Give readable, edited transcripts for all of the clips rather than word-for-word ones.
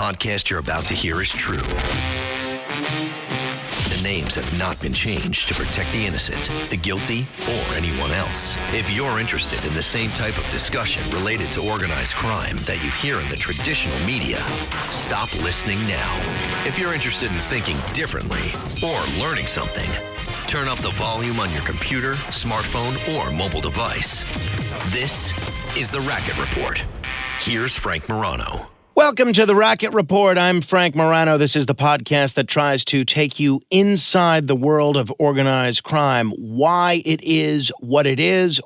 podcast you're about to hear is true. The names have not been changed to protect the innocent, the guilty, or anyone else. If you're interested in the same type of discussion related to organized crime that you hear in the traditional media, stop listening now. If you're interested in thinking differently or learning something, turn up the volume on your computer, smartphone, or mobile device. This is The Racket Report. Here's Frank Morano. Welcome to The Racket Report. I'm Frank Morano. This is the podcast that tries to take you inside the world of organized crime, why it is what it is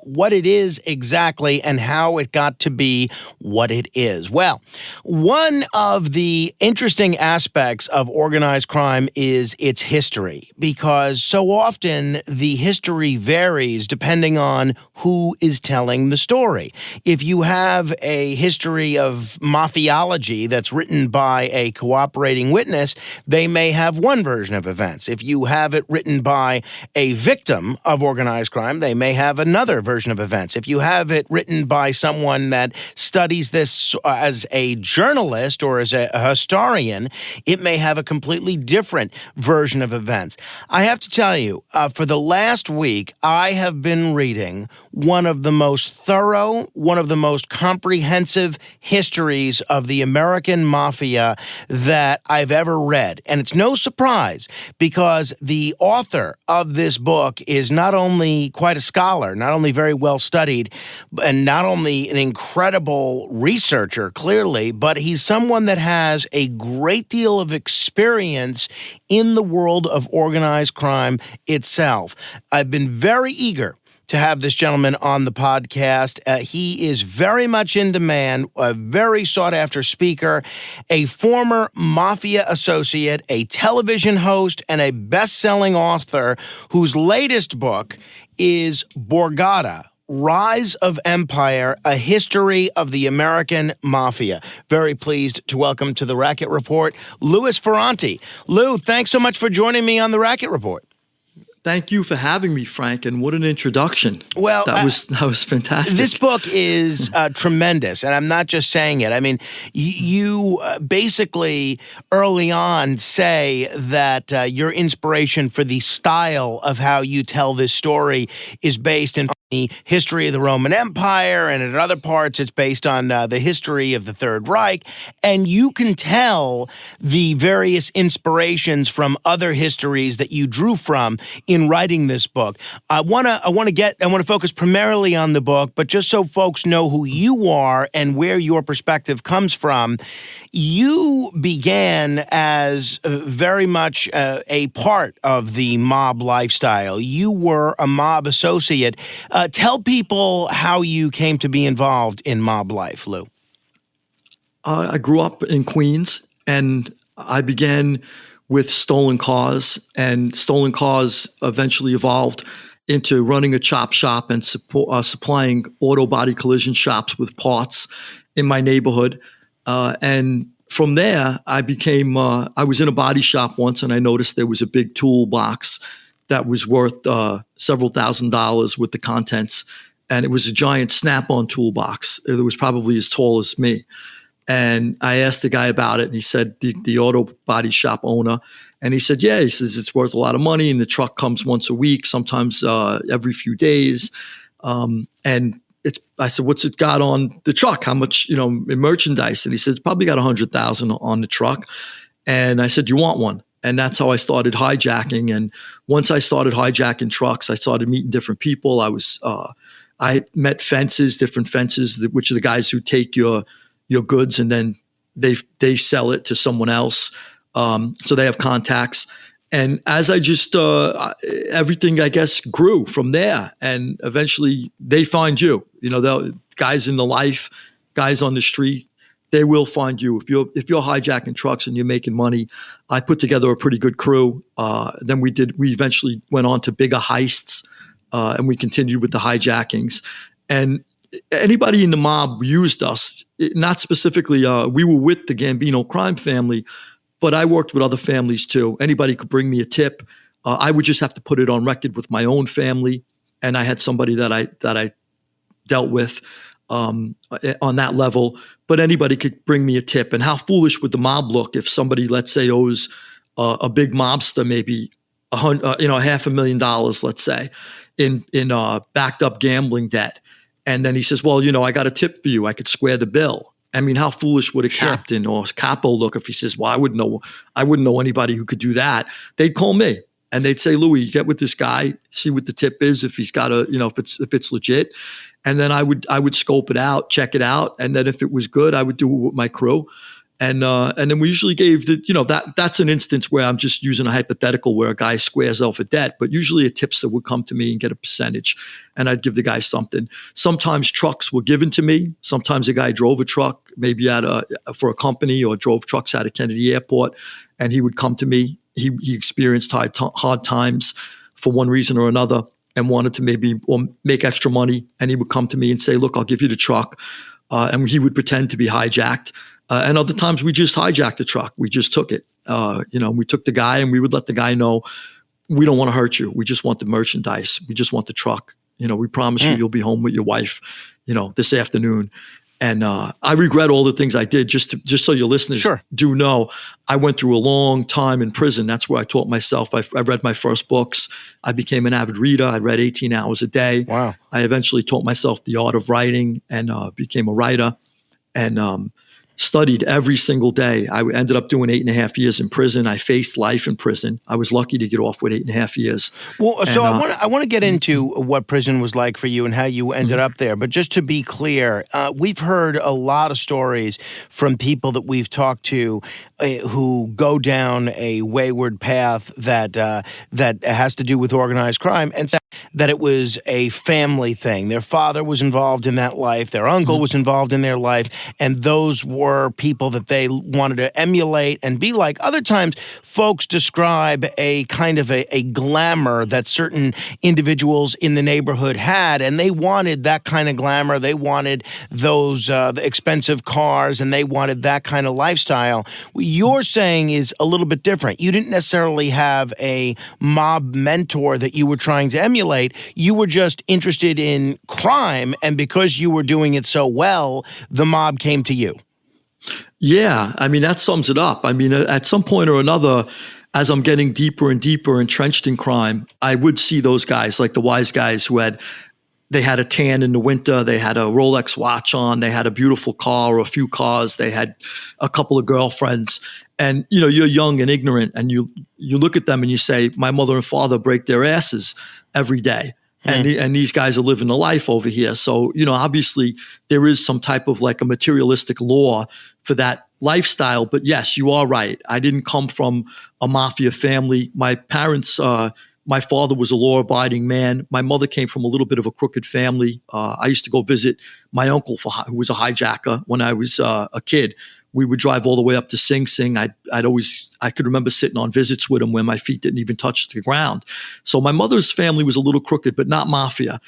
exactly, and how it got to be what it is. Well, one of the interesting aspects of organized crime is its history, because so often the history varies depending on who is telling the story. If you have a history of mafiology that's written by a cooperating witness, they may have one version of events. If you have it written by a victim of organized crime, they may have another version of events. If you have it written by someone that studies this as a journalist or as a historian, it may have a completely different version of events. I have to tell you, for the last week, I have been reading one of the most thorough, one of the most comprehensive histories of the American Mafia that I've ever read. And it's no surprise, because the author of this book is not only quite a scholar, not only very well studied, and not only an incredible researcher, clearly, but he's someone that has a great deal of experience in the world of organized crime itself. I've been very eager to have this gentleman on the podcast. He is very much in demand, a very sought-after speaker, a former Mafia Associate, a television host, and a best-selling author whose latest book is Borgata, Rise of Empire, A History of the American Mafia. Very pleased to welcome to the Racket Report, Louis Ferrante. Lou, thanks so much for joining me on the Racket Report. Thank you for having me, Frank, and what an introduction. Well, that was fantastic. This book is tremendous, and I'm not just saying it. I mean, you basically early on say that your inspiration for the style of how you tell this story is based in the history of the Roman Empire, and in other parts it's based on the history of the Third Reich, and you can tell the various inspirations from other histories that you drew from in writing this book. I want to focus primarily on the book, but just so folks know who you are and where your perspective comes from, you began as very much a part of the mob lifestyle. You were a mob associate. Tell people how you came to be involved in mob life, Lou. I grew up in Queens, and I began with stolen cars, and stolen cars eventually evolved into running a chop shop and supplying auto body collision shops with parts in my neighborhood. And from there, I was in a body shop once, and I noticed there was a big toolbox that was worth several $1,000s with the contents. And it was a giant Snap-on toolbox. It was probably as tall as me. And I asked the guy about it, and he said, the auto body shop owner, and he said, yeah, he says it's worth a lot of money, and the truck comes once a week, sometimes every few days. And I said, what's it got on the truck? How much, in merchandise? And he said, it's probably got 100,000 on the truck. And I said, you want one? And that's how I started hijacking. And once I started hijacking trucks, I started meeting different people. I met different fences, which are the guys who take your goods and then they sell it to someone else. So they have contacts. And as I just, everything, I guess, grew from there. And eventually they find you, the guys in the life, guys on the street, they will find you. If you're hijacking trucks and you're making money, I put together a pretty good crew. Then we eventually went on to bigger heists, and we continued with the hijackings. And anybody in the mob used us, not specifically, we were with the Gambino crime family, but I worked with other families too. Anybody could bring me a tip. I would just have to put it on record with my own family. And I had somebody that I dealt with. on that level, but anybody could bring me a tip. And how foolish would the mob look if somebody, let's say, owes a big mobster maybe $500,000, let's say, in backed up gambling debt, and then he says, "Well, I got a tip for you. I could square the bill." I mean, how foolish would a captain or a capo look if he says, "Well, I wouldn't know anybody who could do that." They'd call me and they'd say, "Louis, you get with this guy, see what the tip is, if he's got if it's legit." And then I would scope it out, check it out, and then if it was good, I would do it with my crew. And then we usually gave that's an instance where I'm just using a hypothetical where a guy squares off a debt, but usually a tipster would come to me and get a percentage, and I'd give the guy something. Sometimes trucks were given to me. Sometimes a guy drove a truck, maybe for a company, or drove trucks out of Kennedy Airport, and he would come to me. He experienced hard times for one reason or another, and wanted to make extra money, and he would come to me and say, "Look, I'll give you the truck," and he would pretend to be hijacked. And other times we just hijacked the truck. We just took it. We took the guy, and we would let the guy know, "We don't want to hurt you. We just want the merchandise. We just want the truck. We promise you you'll be home with your wife, this afternoon." And I regret all the things I did. Just so your listeners do know, I went through a long time in prison. That's where I taught myself. I read my first books. I became an avid reader. I read 18 hours a day. Wow. I eventually taught myself the art of writing and became a writer, and studied every single day. I ended up doing 8.5 years in prison. I faced life in prison. I was lucky to get off with 8.5 years. Well, so I want to get into what prison was like for you and how you ended up there. But just to be clear, we've heard a lot of stories from people that we've talked to who go down a wayward path that has to do with organized crime, and that it was a family thing. Their father was involved in that life. Their uncle was involved in their life, and those were people that they wanted to emulate and be like. Other times, folks describe a kind of a glamour that certain individuals in the neighborhood had, and they wanted that kind of glamour. They wanted those the expensive cars, and they wanted that kind of lifestyle. What you're saying is a little bit different. You didn't necessarily have a mob mentor that you were trying to emulate. You were just interested in crime, and because you were doing it so well, the mob came to you. Yeah, I mean, that sums it up. I mean, at some point or another, as I'm getting deeper and deeper entrenched in crime, I would see those guys, like the wise guys they had a tan in the winter, they had a Rolex watch on, they had a beautiful car or a few cars, they had a couple of girlfriends. And, you're young and ignorant, and you look at them and you say, "My mother and father break their asses every day. And these guys are living a life over here." So, obviously there is some type of like a materialistic law for that lifestyle. But yes, you are right. I didn't come from a mafia family. My parents, my father was a law-abiding man. My mother came from a little bit of a crooked family. I used to go visit my uncle who was a hijacker when I was a kid. We would drive all the way up to Sing Sing. I could remember sitting on visits with him where my feet didn't even touch the ground. So my mother's family was a little crooked, but not mafia.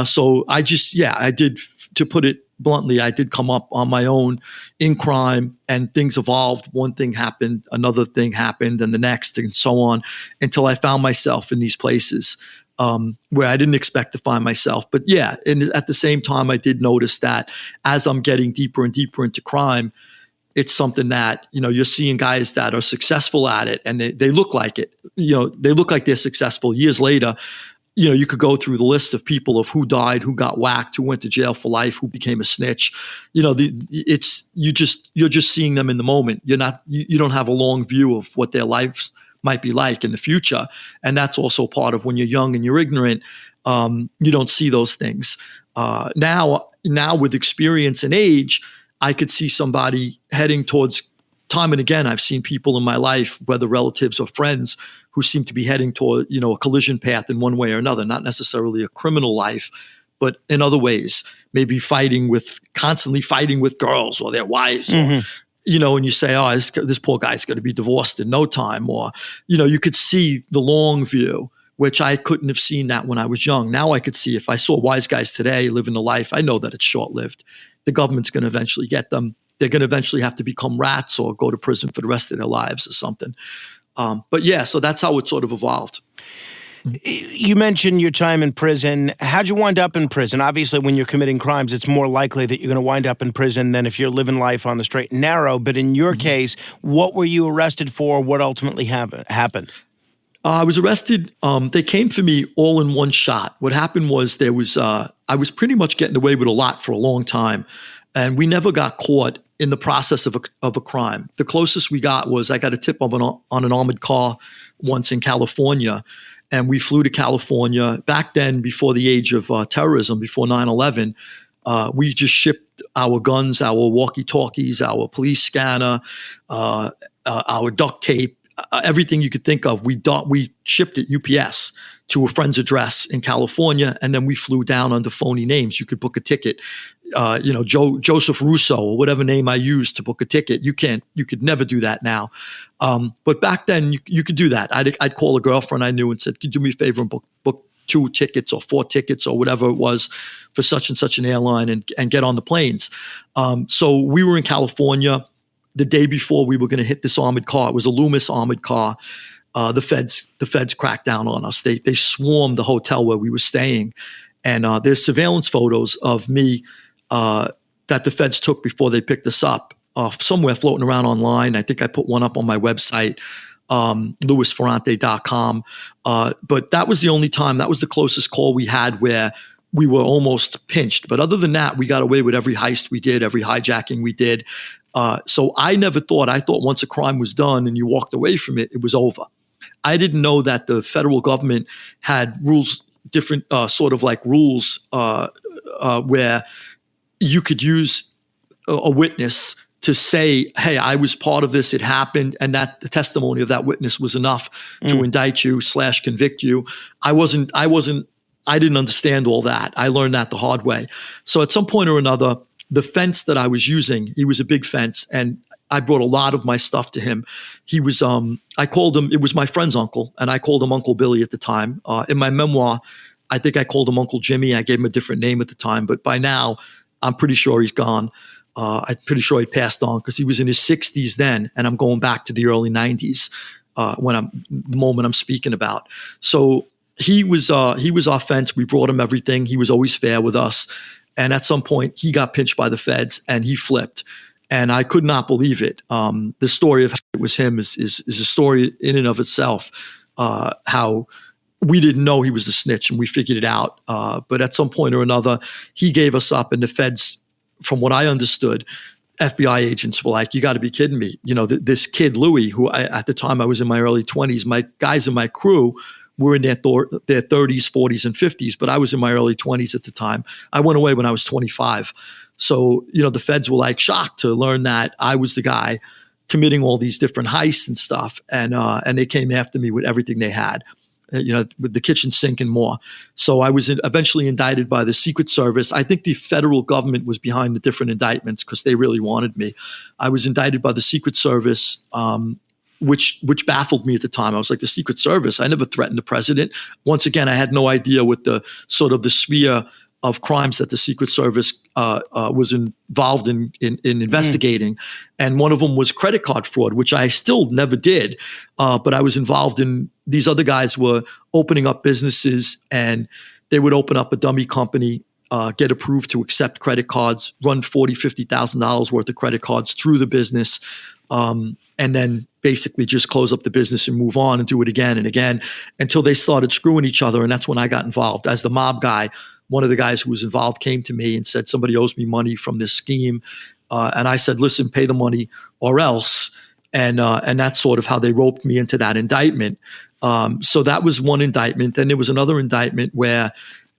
So I did, to put it bluntly, I did come up on my own in crime, and things evolved. One thing happened, another thing happened, and the next, and so on, until I found myself in these places where I didn't expect to find myself. But yeah, and at the same time, I did notice that as I'm getting deeper and deeper into crime, it's something that, you're seeing guys that are successful at it, and they look like it. They look like they're successful. Years later, you could go through the list of people of who died, who got whacked, who went to jail for life, who became a snitch. You're just seeing them in the moment. You don't have a long view of what their lives might be like in the future. And that's also part of when you're young and you're ignorant. You don't see those things. Now with experience and age, I could see somebody heading towards, time and again, I've seen people in my life, whether relatives or friends, who seem to be heading toward, a collision path in one way or another, not necessarily a criminal life, but in other ways, maybe constantly fighting with girls or their wives, or, and you say, "Oh, this poor guy's going to be divorced in no time," or, you could see the long view, which I couldn't have seen that when I was young. Now I could see, if I saw wise guys today living a life, I know that it's short-lived. The government's going to eventually get them. They're going to eventually have to become rats or go to prison for the rest of their lives or something. But yeah, so that's how it sort of evolved. You mentioned your time in prison. How'd you wind up in prison? Obviously, when you're committing crimes, it's more likely that you're going to wind up in prison than if you're living life on the straight and narrow. But in your case, what were you arrested for? What ultimately happened? I was arrested. They came for me all in one shot. What happened was I was pretty much getting away with a lot for a long time, and we never got caught in the process of a crime. The closest we got was I got a tip on an armored car once in California, and we flew to California. Back then, before the age of terrorism, before 9/11, we just shipped our guns, our walkie-talkies, our police scanner, our duct tape, everything you could think of. We shipped it UPS to a friend's address in California, and then we flew down under phony names. You could book a ticket, Joseph Russo or whatever name I used to book a ticket. You could never do that now. But back then you could do that. I'd call a girlfriend I knew and said, "Could you do me a favor and book 2 tickets or 4 tickets or whatever it was for such and such an airline and get on the planes." So we were in California the day before we were going to hit this armored car. It was a Loomis armored car. The feds cracked down on us. They swarmed the hotel where we were staying, and there's surveillance photos of me that the feds took before they picked us up, somewhere floating around online. I think I put one up on my website, louisferrante.com. But that was the only time. That was the closest call we had where we were almost pinched. But other than that, we got away with every heist we did, every hijacking we did. So I thought once a crime was done and you walked away from it, it was over. I didn't know that the federal government had rules, different sort of like rules where you could use a witness to say, "Hey, I was part of this, it happened," and that the testimony of that witness was enough to indict you / convict you. I didn't understand all that. I learned that the hard way. So at some point or another, the fence that I was using, he was a big fence, and I brought a lot of my stuff to him. He was, I called him, it was my friend's uncle, and I called him Uncle Billy at the time. In my memoir, I think I called him Uncle Jimmy. I gave him a different name at the time, but by now, I'm pretty sure he's gone. I'm pretty sure he passed on because he was in his 60s then, and I'm going back to the early 90s the moment I'm speaking about. So he was our fence. We brought him everything. He was always fair with us. And at some point, he got pinched by the feds and he flipped. And I could not believe it. The story of how it was him is a story in and of itself, how we didn't know he was the snitch and we figured it out. But at some point or another, he gave us up, and the feds, from what I understood, FBI agents were like, "You got to be kidding me." This kid, Louis, who at the time I was in my early 20s, my guys in my crew were in their 30s, 40s, and 50s, but I was in my early 20s at the time. I went away when I was 25. So, the feds were like shocked to learn that I was the guy committing all these different heists and stuff. And they came after me with everything they had, with the kitchen sink and more. So I was eventually indicted by the Secret Service. I think the federal government was behind the different indictments because they really wanted me. I was indicted by the Secret Service, which baffled me at the time. I was like, the Secret Service? I never threatened the president. Once again, I had no idea what the sort of the sphere of crimes that the Secret Service was involved in investigating. And one of them was credit card fraud, which I still never did. But I was involved in, these other guys were opening up businesses, and they would open up a dummy company, get approved to accept credit cards, run $40,000, $50,000 worth of credit cards through the business, and then basically just close up the business and move on and do it again and again until they started screwing each other. And that's when I got involved. As the mob guy, one of the guys who was involved came to me and said, "Somebody owes me money from this scheme." And I said, "Listen, pay the money or else." And that's sort of how they roped me into that indictment. So that was one indictment. Then there was another indictment where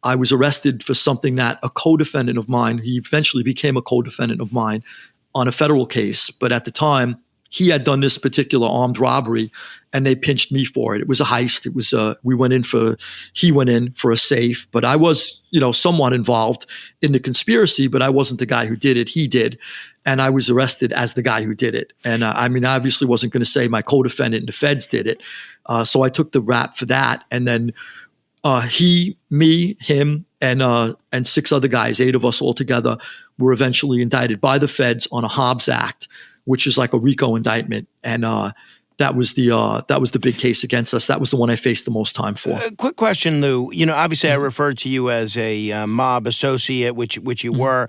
I was arrested for something that a co-defendant of mine, he eventually became a co-defendant of mine on a federal case. But at the time, he had done this particular armed robbery, and they pinched me for it. It was a heist. It was he went in for a safe, but I was, somewhat involved in the conspiracy, but I wasn't the guy who did it. He did. And I was arrested as the guy who did it. And I obviously wasn't going to say my co-defendant and the feds did it. So I took the rap for that. And then he, me, him, and 6 other guys, 8 of us all together, were eventually indicted by the feds on a Hobbs Act, which is like a RICO indictment. And that was the big case against us. That was the one I faced the most time for. Quick question, Lou. Obviously, I referred to you as a mob associate, which you were.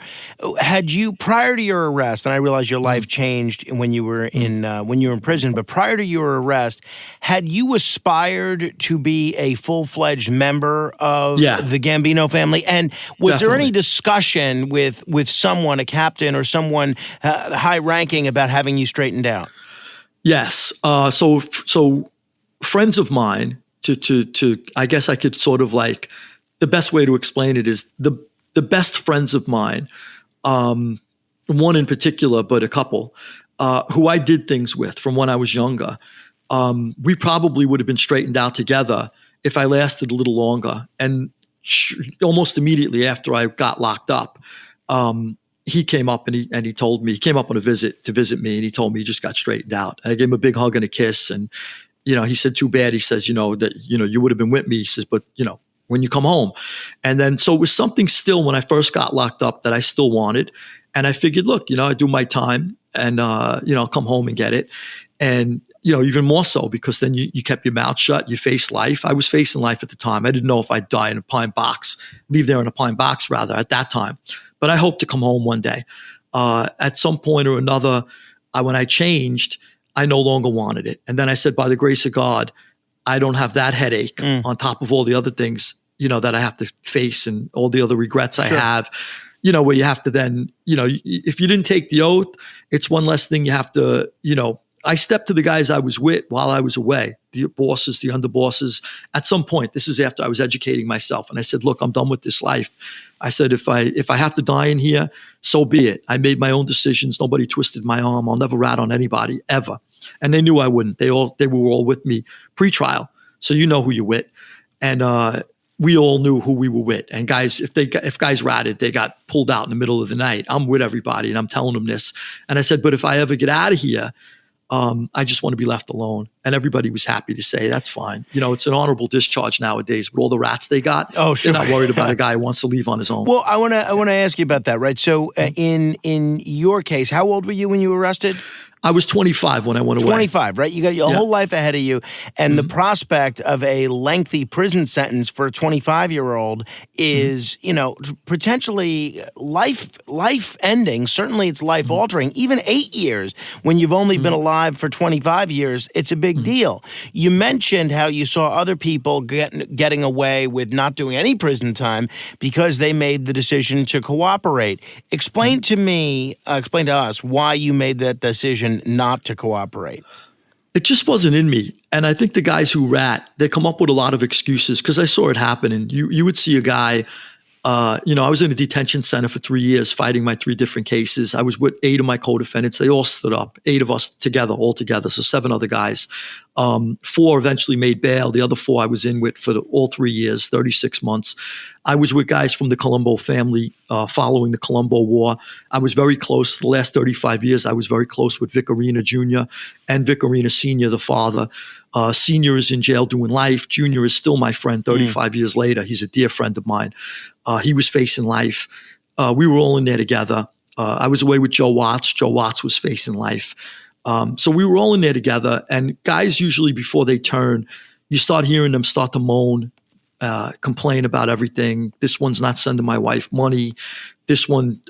Had you, prior to your arrest, and I realize your life changed when you were in prison, but prior to your arrest, had you aspired to be a full-fledged member of the Gambino family? And was there any discussion with someone, a captain or someone high-ranking, about having you straightened out? Yes. So friends of mine, to I guess I could sort of like, the best way to explain it is the best friends of mine, one in particular, but a couple, who I did things with from when I was younger. We probably would have been straightened out together if I lasted a little longer. And almost immediately after I got locked up, he came up and he told me, he came up on a visit to visit me, and he told me he just got straightened out. And I gave him a big hug and a kiss. And, he said, too bad. He says, that, you would have been with me. He says, but, when you come home. And then, so it was something still when I first got locked up that I still wanted. And I figured, look, I do my time and, I'll come home and get it. And, even more so because then you kept your mouth shut, you faced life. I was facing life at the time. I didn't know if I'd die in a pine box, leave there in a pine box rather at that time. But I hope to come home one day. At some point or another, when I changed, I no longer wanted it. And then I said, by the grace of God, I don't have that headache on top of all the other things, that I have to face and all the other regrets I have, where you have to then, if you didn't take the oath, it's one less thing you have to, I stepped to the guys I was with while I was away, the bosses, the underbosses. At some point, this is after I was educating myself. And I said, look, I'm done with this life. I said, if I have to die in here, so be it. I made my own decisions. Nobody twisted my arm. I'll never rat on anybody ever. And they knew I wouldn't. They were all with me pre-trial. So you know who you're with. And we all knew who we were with. And guys, if guys ratted, they got pulled out in the middle of the night. I'm with everybody and I'm telling them this. And I said, but if I ever get out of here, I just want to be left alone. And everybody was happy to say, that's fine. It's an honorable discharge nowadays with all the rats they got. Oh, sure. They're not worried about a guy who wants to leave on his own. Well, I want to ask you about that, right? So in your case, how old were you when you were arrested? I was 25 when I went away. 25, right? You got your whole life ahead of you. And the prospect of a lengthy prison sentence for a 25-year-old is, potentially life ending. Certainly it's life altering. Even 8 years when you've only been alive for 25 years, it's a big deal. You mentioned how you saw other people getting away with not doing any prison time because they made the decision to cooperate. Explain to us why you made that decision not to cooperate. It just wasn't in me. And I think the guys who rat, they come up with a lot of excuses because I saw it happen. And you would see a guy, I was in a detention center for 3 years fighting my 3 different cases. I was with 8 of my co-defendants. They all stood up, 8 of us all together. So 7 other guys. 4 eventually made bail. The other 4 I was in with for all 3 years, 36 months. I was with guys from the Colombo family following the Colombo War. I was very close. The last 35 years, I was very close with Vic Arena Jr. and Vic Arena Sr., the father. Senior is in jail doing life. Junior is still my friend 35 years later. He's a dear friend of mine. He was facing life. We were all in there together. I was away with Joe Watts. Joe Watts was facing life. So we were all in there together. And guys usually before they turn, you start hearing them start to moan, complain about everything. This one's not sending my wife money. This one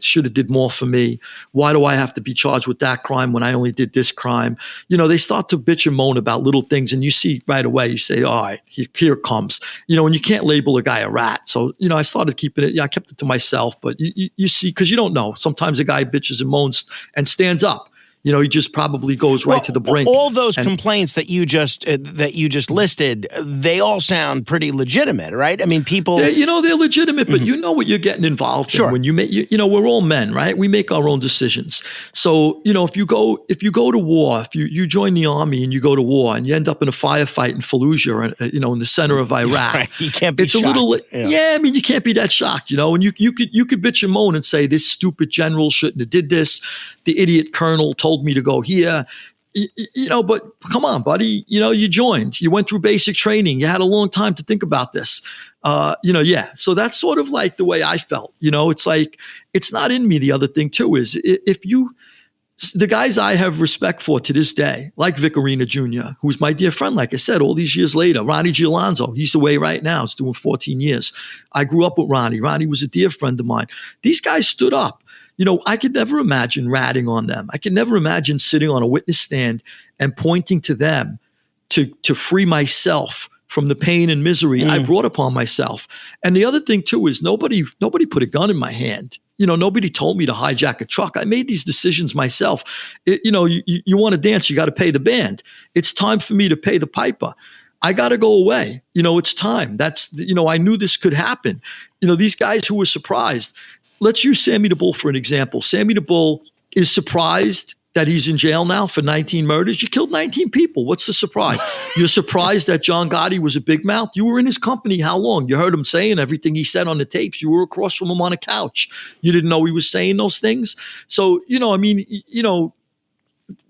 should have did more for me. Why do I have to be charged with that crime when I only did this crime? They start to bitch and moan about little things, and you see right away, you say, all right, here it comes. And you can't label a guy a rat. So, I started keeping it. I kept it to myself, but you see, because you don't know. Sometimes a guy bitches and moans and stands up. He just probably goes right to the brink. All those complaints that you just listed, they all sound pretty legitimate, right? I mean, people. They're legitimate, but you know what you're getting involved in when you make. We're all men, right? We make our own decisions. So if you go to war, if you join the army and you go to war and you end up in a firefight in Fallujah, in the center of Iraq, right. You can't be. It's shocked. a little. I mean, you can't be that shocked, And you could bitch and moan and say this stupid general shouldn't have did this. The idiot colonel told me to go here, but come on, buddy, you joined, you went through basic training, you had a long time to think about this, so that's sort of like the way I felt, it's like, it's not in me. The other thing too is if you The guys I have respect for to this day, like Vic Arena Jr., who's my dear friend, like I said, all these years later. Ronnie Gialonzo, he's away right now. He's doing 14 years. I grew up with Ronnie. Ronnie was a dear friend of mine. These guys stood up. I could never imagine ratting on them. I could never imagine sitting on a witness stand and pointing to them to free myself from the pain and misery I brought upon myself. And the other thing too is nobody put a gun in my hand. Nobody told me to hijack a truck. I made these decisions myself. You want to dance, you got to pay the band. It's time for me to pay the piper. I got to go away. It's time. I knew this could happen. These guys who were surprised. Let's use Sammy the Bull for an example. Sammy the Bull is surprised that he's in jail now for 19 murders. You killed 19 people. What's the surprise? You're surprised that John Gotti was a big mouth? You were in his company how long? You heard him saying everything he said on the tapes. You were across from him on a couch. You didn't know he was saying those things? So,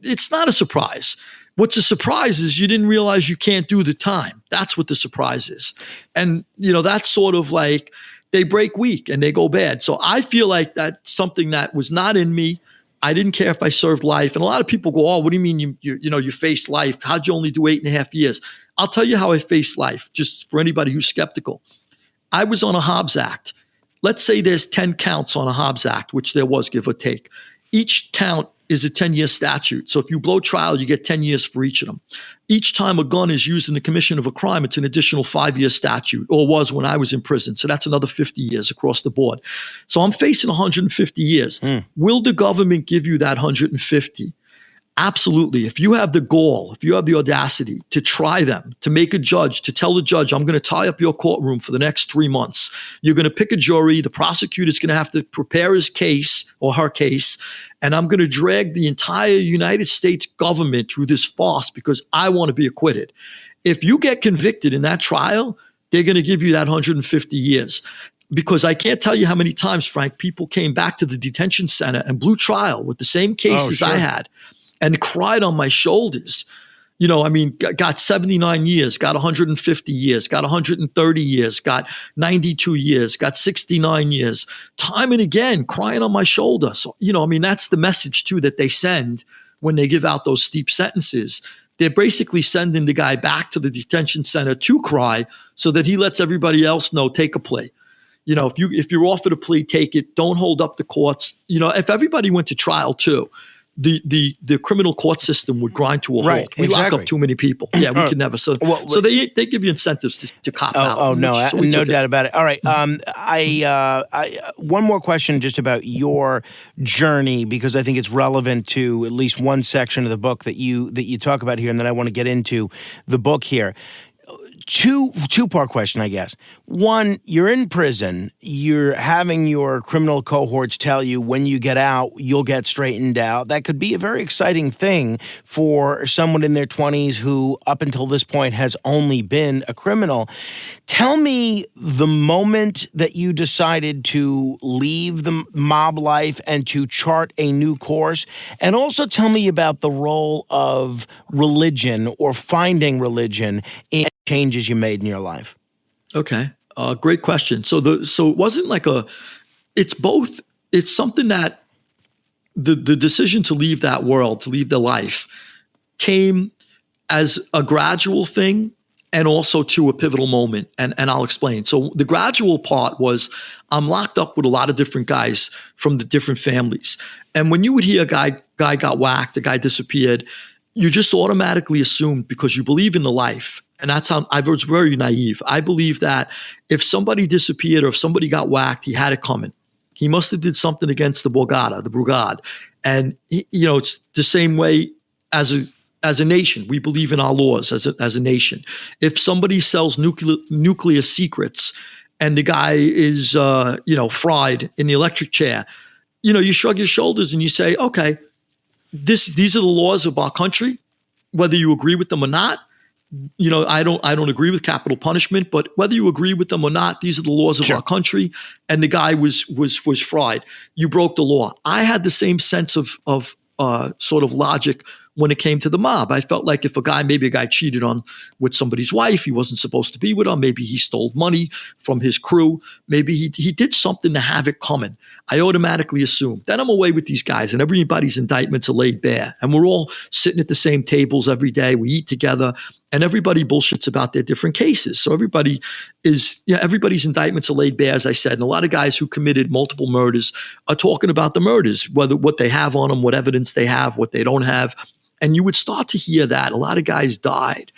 it's not a surprise. What's a surprise is you didn't realize you can't do the time. That's what the surprise is. And, that's sort of like they break weak and they go bad. So I feel like that's something that was not in me. I didn't care if I served life. And a lot of people go, oh, what do you mean you faced life? How'd you only do 8.5 years? I'll tell you how I faced life, just for anybody who's skeptical. I was on a Hobbs Act. Let's say there's 10 counts on a Hobbs Act, which there was, give or take. Each count is a 10-year statute. So if you blow trial, you get 10 years for each of them. Each time a gun is used in the commission of a crime, it's an additional 5-year statute, or was when I was in prison. So that's another 50 years across the board. So I'm facing 150 years. Will the government give you that 150? Absolutely. If you have the gall, if you have the audacity to try them, to make a judge, to tell the judge, I'm going to tie up your courtroom for the next 3 months. You're going to pick a jury. The prosecutor's going to have to prepare his case or her case. And I'm going to drag the entire United States government through this farce because I want to be acquitted. If you get convicted in that trial, they're going to give you that 150 years. Because I can't tell you how many times, Frank, people came back to the detention center and blew trial with the same cases I had. And cried on my shoulders. Got 79 years, got 150 years, got 130 years, got 92 years, got 69 years, time and again, crying on my shoulder. So, that's the message too that they send when they give out those steep sentences. They're basically sending the guy back to the detention center to cry so that he lets everybody else know, take a plea. If you're offered a plea, take it. Don't hold up the courts. If everybody went to trial too, the criminal court system would grind to a halt. We lock up too many people. Yeah, we could never. So they give you incentives to cop out. Oh no, no doubt about it. All right, one more question just about your journey, because I think it's relevant to at least one section of the book that you talk about here, and then I want to get into the book here. Two-part question, I guess. One, you're in prison. You're having your criminal cohorts tell you when you get out, you'll get straightened out. That could be a very exciting thing for someone in their 20s who, up until this point, has only been a criminal. Tell me the moment that you decided to leave the mob life and to chart a new course. And also tell me about the role of religion or finding religion in changes you made in your life. Okay. Great question. So it wasn't like it's both. It's something that the decision to leave that world, to leave the life, came as a gradual thing and also to a pivotal moment. And I'll explain. So the gradual part was I'm locked up with a lot of different guys from the different families. And when you would hear a guy got whacked, a guy disappeared, you just automatically assumed, because you believe in the life. And that's how I was very naive. I believe that if somebody disappeared or if somebody got whacked, he had it coming. He must have did something against the Borgata, the Brigade. And it's the same way as a nation. We believe in our laws as a nation. If somebody sells nuclear secrets and the guy is fried in the electric chair, you shrug your shoulders and you say, okay, these are the laws of our country, whether you agree with them or not. I don't agree with capital punishment, but whether you agree with them or not, these are the laws of our country. And the guy was fried. You broke the law. I had the same sense of sort of logic when it came to the mob. I felt like if maybe a guy cheated on with somebody's wife, he wasn't supposed to be with her. Maybe he stole money from his crew. Maybe he did something to have it coming. I automatically assume. Then I'm away with these guys and everybody's indictments are laid bare. And we're all sitting at the same tables every day. We eat together and everybody bullshits about their different cases. So everybody's indictments are laid bare, as I said. And a lot of guys who committed multiple murders are talking about the murders, what they have on them, what evidence they have, what they don't have. And you would start to hear that. A lot of guys died.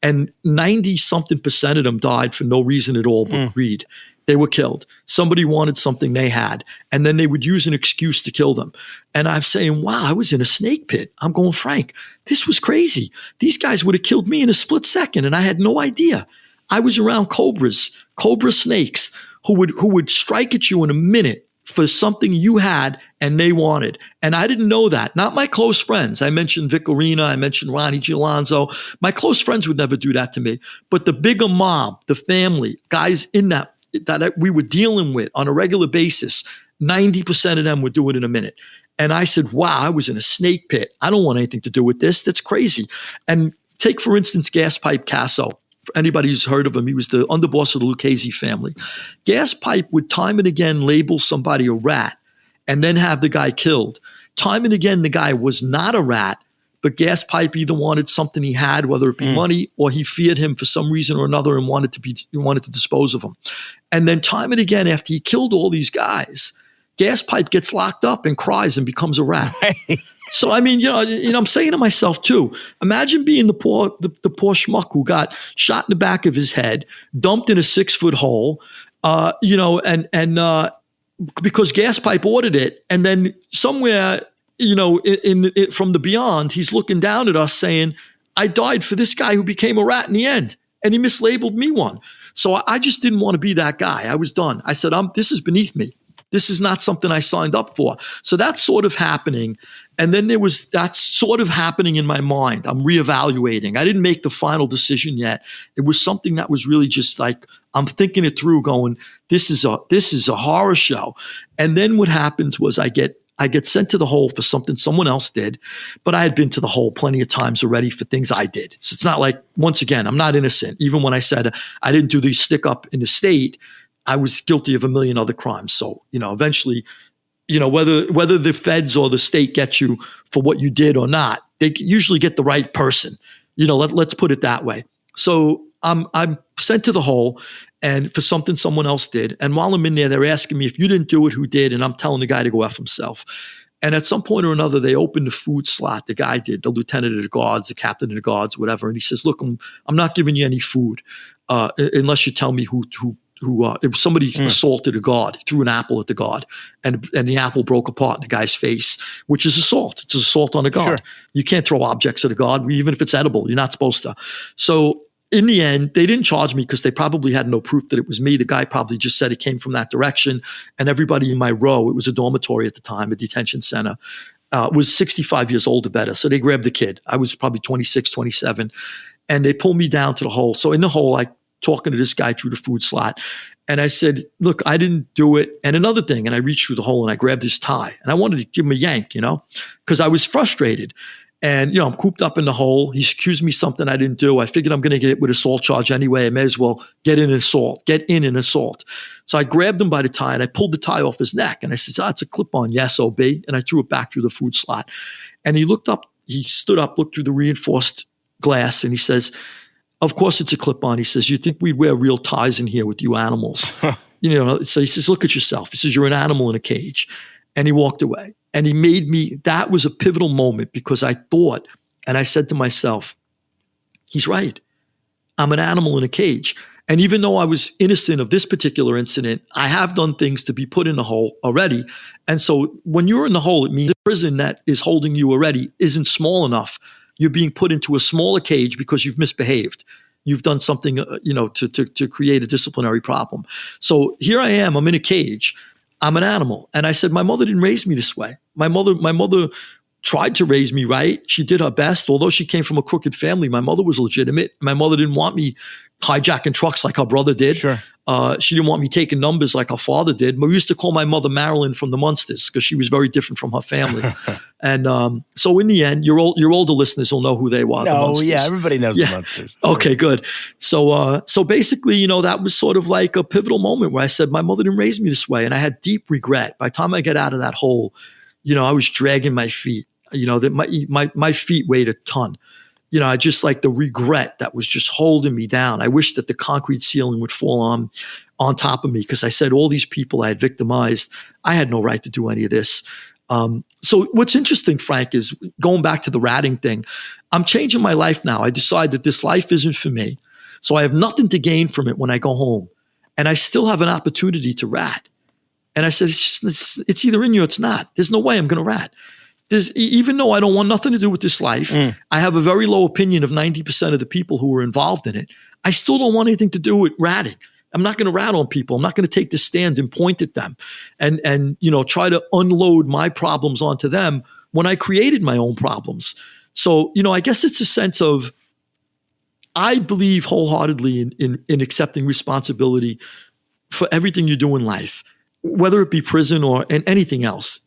And 90-something% of them died for no reason at all but greed. They were killed. Somebody wanted something they had, and then they would use an excuse to kill them. And I'm saying, wow, I was in a snake pit. I'm going, Frank, this was crazy. These guys would have killed me in a split second, and I had no idea. I was around cobra snakes who would strike at you in a minute for something you had and they wanted. And I didn't know that. Not my close friends. I mentioned Vic Arena. I mentioned Ronnie Gialonzo. My close friends would never do that to me. But the bigger mob, the family, guys in that we were dealing with on a regular basis, 90% of them would do it in a minute. And I said, wow, I was in a snake pit. I don't want anything to do with this. That's crazy. And take, for instance, Gas Pipe Casso. For anybody who's heard of him, he was the underboss of the Lucchese family. Gas Pipe would time and again label somebody a rat and then have the guy killed. Time and again, the guy was not a rat, but Gas Pipe either wanted something he had, whether it be money, or he feared him for some reason or another and wanted to dispose of him. And then time and again, after he killed all these guys, Gas Pipe gets locked up and cries and becomes a rat. So, I mean, I'm saying to myself too, imagine being the poor schmuck who got shot in the back of his head, dumped in a 6-foot hole, because Gas Pipe ordered it. And then somewhere, from the beyond, he's looking down at us saying, I died for this guy who became a rat in the end. And he mislabeled me one. So I just didn't want to be that guy. I was done. I said, this is beneath me. This is not something I signed up for. So that's sort of happening. And then that's sort of happening in my mind. I'm reevaluating. I didn't make the final decision yet. It was something that was really just like, I'm thinking it through going, this is a horror show. And then what happens was I get sent to the hole for something someone else did, but I had been to the hole plenty of times already for things I did. So it's not like, once again, I'm not innocent. Even when I said I didn't do these stick up in the state, I was guilty of a million other crimes. So, eventually, whether the feds or the state get you for what you did or not, they usually get the right person. Let's put it that way. So I'm sent to the hole and for something someone else did. And while I'm in there, they're asking me if you didn't do it, who did? And I'm telling the guy to go F himself. And at some point or another, they opened the food slot. The guy did, the lieutenant of the guards, the captain of the guards, whatever. And he says, look, I'm not giving you any food unless you tell me who if somebody assaulted a guard, threw an apple at the guard, and the apple broke apart in the guy's face, which is assault. It's assault on a guard. Sure. You can't throw objects at a guard, even if it's edible. You're not supposed to. So in the end, they didn't charge me because they probably had no proof that it was me. The guy probably just said it came from that direction. And everybody in my row, it was a dormitory at the time, a detention center, was 65 years old or better. So they grabbed the kid. I was probably 26, 27. And they pulled me down to the hole. So in the hole, talking to this guy through the food slot. And I said, look, I didn't do it. And another thing, and I reached through the hole and I grabbed his tie and I wanted to give him a yank, because I was frustrated. And, I'm cooped up in the hole. He's accused me something I didn't do. I figured I'm going to get hit with assault charge anyway. I may as well get in an assault. So I grabbed him by the tie and I pulled the tie off his neck. And I said, it's a clip-on. Yes, OB. And I threw it back through the food slot. And he stood up, looked through the reinforced glass, and he says, of course it's a clip-on. He says, you think we'd wear real ties in here with you animals? So he says, look at yourself. He says, you're an animal in a cage. And he walked away. And he made me, that was a pivotal moment because I thought, and I said to myself, he's right. I'm an animal in a cage. And even though I was innocent of this particular incident, I have done things to be put in the hole already. And so when you're in the hole, it means the prison that is holding you already isn't small enough. You're being put into a smaller cage because you've misbehaved. You've done something, to create a disciplinary problem. So here I am. I'm in a cage. I'm an animal. And I said, my mother didn't raise me this way. My mother tried to raise me right. She did her best. Although she came from a crooked family, my mother was legitimate. My mother didn't want me hijacking trucks like her brother did. Sure. She didn't want me taking numbers like her father did. We used to call my mother Marilyn from the Munsters because she was very different from her family. And so in the end, your older listeners will know who they were. Oh, yeah, everybody knows the Munsters. Okay, good. So basically, that was sort of like a pivotal moment where I said, my mother didn't raise me this way. And I had deep regret. By the time I get out of that hole, I was dragging my feet. That my feet weighed a ton. I just like the regret that was just holding me down. I wish that the concrete ceiling would fall on top of me because I said all these people I had victimized, I had no right to do any of this. So what's interesting, Frank, is going back to the ratting thing. I'm changing my life now. I decide that this life isn't for me. So I have nothing to gain from it when I go home. And I still have an opportunity to rat. And I said, it's either in you or it's not. There's no way I'm going to rat. Even though I don't want nothing to do with this life, I have a very low opinion of 90% of the people who were involved in it. I still don't want anything to do with ratting. I'm not going to rat on people. I'm not going to take the stand and point at them and try to unload my problems onto them when I created my own problems. So, I guess it's a sense of, I believe wholeheartedly in accepting responsibility for everything you do in life, whether it be prison or anything else.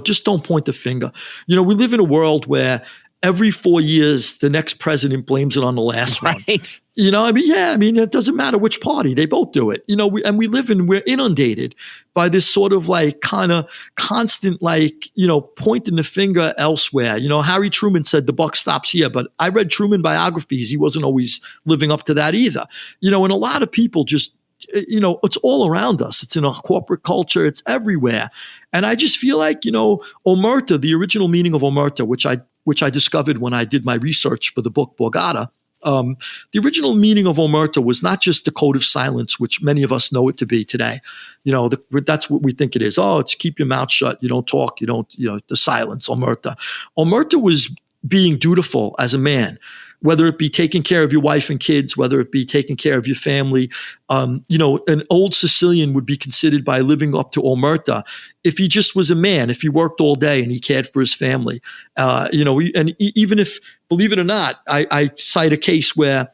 Just don't point the finger. We live in a world where every 4 years, the next president blames it on the last one. It doesn't matter which party, they both do it. We're inundated by this sort of like kind of constant, pointing the finger elsewhere. Harry Truman said the buck stops here, but I read Truman biographies. He wasn't always living up to that either. And a lot of people just, it's all around us. It's in our corporate culture. It's everywhere. And I just feel like, omerta, the original meaning of omerta, which I discovered when I did my research for the book Borgata, the original meaning of omerta was not just the code of silence, which many of us know it to be today. That's what we think it is. Oh, it's keep your mouth shut. You don't talk. You don't, the silence, omerta. Omerta was being dutiful as a man, whether it be taking care of your wife and kids, whether it be taking care of your family. An old Sicilian would be considered by living up to omerta if he just was a man, if he worked all day and he cared for his family. Even if, believe it or not, I cite a case where,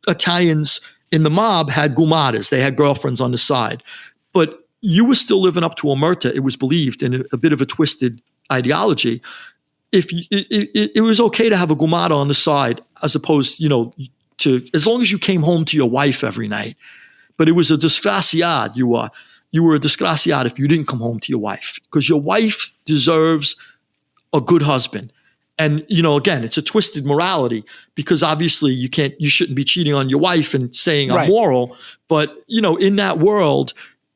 Italians in the mob had gumadas. They had girlfriends on the side. But you were still living up to omerta, it was believed, in a bit of a twisted ideology. It was okay to have a gumata on the side, as opposed, to, as long as you came home to your wife every night. But it was a disgraziad. You were a disgraziad if you didn't come home to your wife, because your wife deserves a good husband. And, again, it's a twisted morality, because obviously you shouldn't be cheating on your wife and saying I'm moral. But, in that world,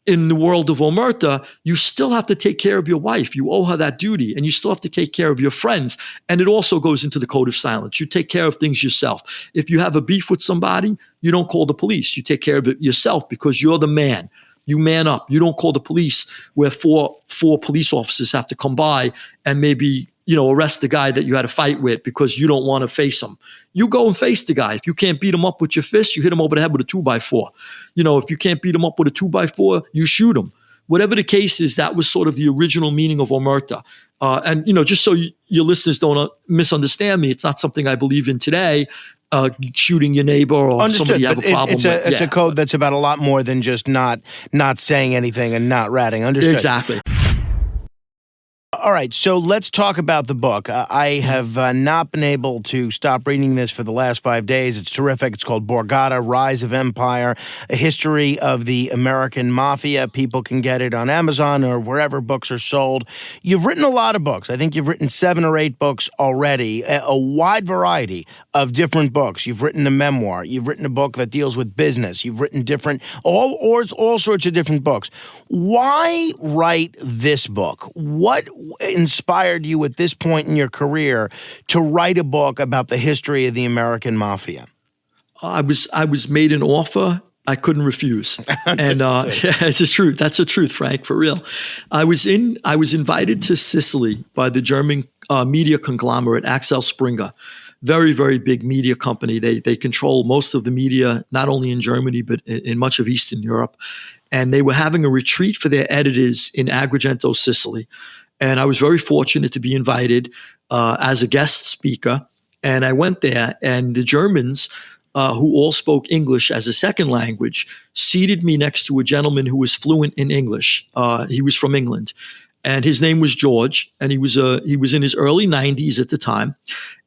in the world of omerta, you still have to take care of your wife. You owe her that duty, and you still have to take care of your friends. And it also goes into the code of silence. You take care of things yourself. If you have a beef with somebody, you don't call the police. You take care of it yourself, because you're the man. You man up. You don't call the police where four police officers have to come by and maybe, arrest the guy that you had a fight with because you don't want to face him. You go and face the guy. If you can't beat him up with your fist, you hit him over the head with a 2x4. If you can't beat him up with a 2x4, you shoot him. Whatever the case is, that was sort of the original meaning of omerta. And just so your listeners don't misunderstand me, it's not something I believe in today. Shooting your neighbor or Understood, somebody you have a problem with. It's a code that's about a lot more than just not saying anything and not ratting. Understood. Exactly. All right, so let's talk about the book. I have not been able to stop reading this for the last 5 days. It's terrific. It's called Borgata, Rise of Empire, a history of the American Mafia. People can get it on Amazon or wherever books are sold. You've written a lot of books. I think you've written 7 or 8 books already, a wide variety of different books. You've written a memoir. You've written a book that deals with business. You've written all sorts of different books. Why write this book? What inspired you at this point in your career to write a book about the history of the American Mafia? I was made an offer I couldn't refuse, and it's the truth. That's the truth, Frank, for real. I was invited to Sicily by the German media conglomerate Axel Springer. Very, very big media company. They control most of the media, not only in Germany, but in much of Eastern Europe. And they were having a retreat for their editors in Agrigento, Sicily. And I was very fortunate to be invited as a guest speaker. And I went there, and the Germans, who all spoke English as a second language, seated me next to a gentleman who was fluent in English. He was from England, and his name was George, and he was in his early 90s at the time.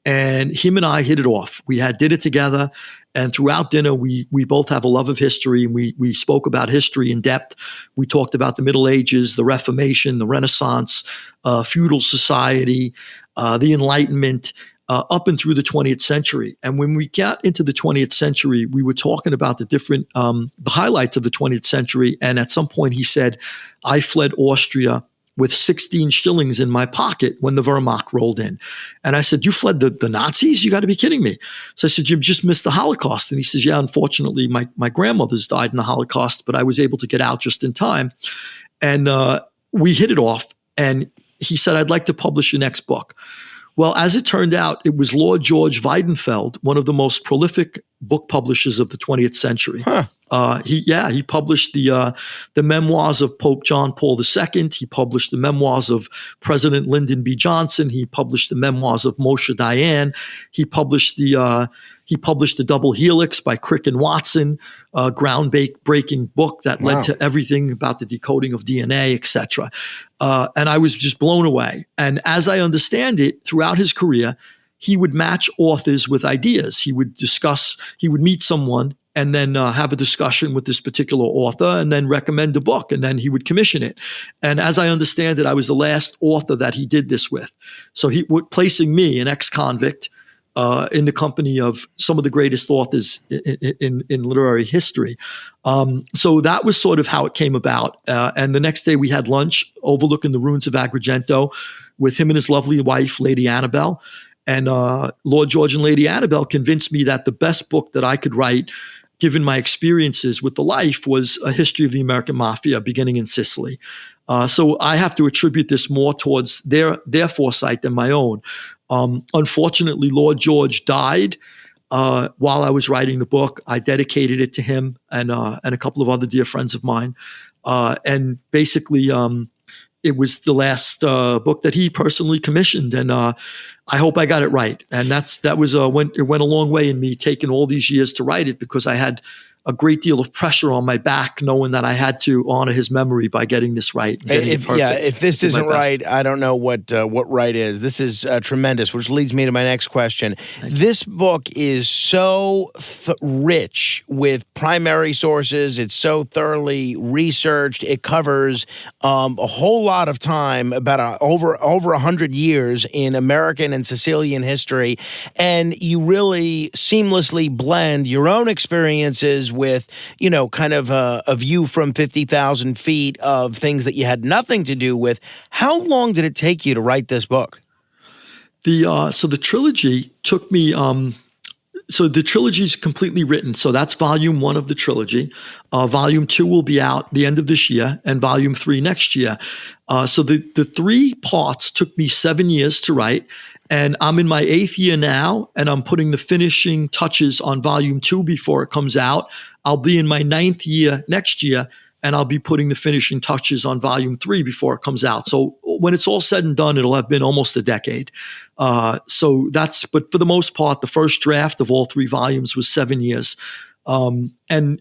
And him and I hit it off. We had dinner together, and throughout dinner, we both have a love of history, and we spoke about history in depth. We talked about the Middle Ages, the Reformation, the Renaissance, feudal society, the Enlightenment, up and through the 20th century. And when we got into the 20th century, we were talking about the different, the highlights of the 20th century. And at some point he said, I fled Austria with 16 shillings in my pocket when the Wehrmacht rolled in. And I said, you fled the Nazis? You got to be kidding me. So I said, you just missed the Holocaust. And he says, yeah, unfortunately, my grandmother's died in the Holocaust, but I was able to get out just in time. And we hit it off. And he said, I'd like to publish your next book. Well, as it turned out, it was Lord George Weidenfeld, one of the most prolific book publishers of the 20th century. Huh. He published the memoirs of Pope John Paul II. He published the memoirs of President Lyndon B. Johnson. He published the memoirs of Moshe Dayan. He published the Double Helix by Crick and Watson, a groundbreaking book that led to everything about the decoding of DNA, etc. And I was just blown away. And as I understand it, throughout his career, he would match authors with ideas. He would meet someone and then have a discussion with this particular author and then recommend a book, and then he would commission it. And as I understand it, I was the last author that he did this with. So he was placing me, an ex-convict, in the company of some of the greatest authors in literary history. So that was sort of how it came about. And the next day we had lunch overlooking the ruins of Agrigento with him and his lovely wife, Lady Annabelle. And Lord George and Lady Annabelle convinced me that the best book that I could write, given my experiences with the life, was a history of the American Mafia beginning in Sicily. So I have to attribute this more towards their foresight than my own. Unfortunately, Lord George died while I was writing the book. I dedicated it to him and a couple of other dear friends of mine. And basically, it was the last book that he personally commissioned. And I hope I got it right. And it went a long way in me taking all these years to write it, because I had a great deal of pressure on my back, knowing that I had to honor his memory by getting this right. If this isn't right, I don't know what right is. This is tremendous, which leads me to my next question. This book is so rich with primary sources. It's so thoroughly researched. It covers a whole lot of time, about over 100 years in American and Sicilian history, and you really seamlessly blend your own experiences with, kind of a view from 50,000 feet of things that you had nothing to do with. How long did it take you to write this book? So the trilogy took me, so the trilogy is completely written. So that's volume 1 of the trilogy. Volume 2 will be out the end of this year, and volume 3 next year. So the 3 parts took me 7 years to write. And I'm in my 8th year now, and I'm putting the finishing touches on volume 2 before it comes out. I'll be in my 9th year next year, and I'll be putting the finishing touches on volume 3 before it comes out. So when it's all said and done, it'll have been almost a decade. But for the most part, the first draft of all 3 volumes was 7 years. And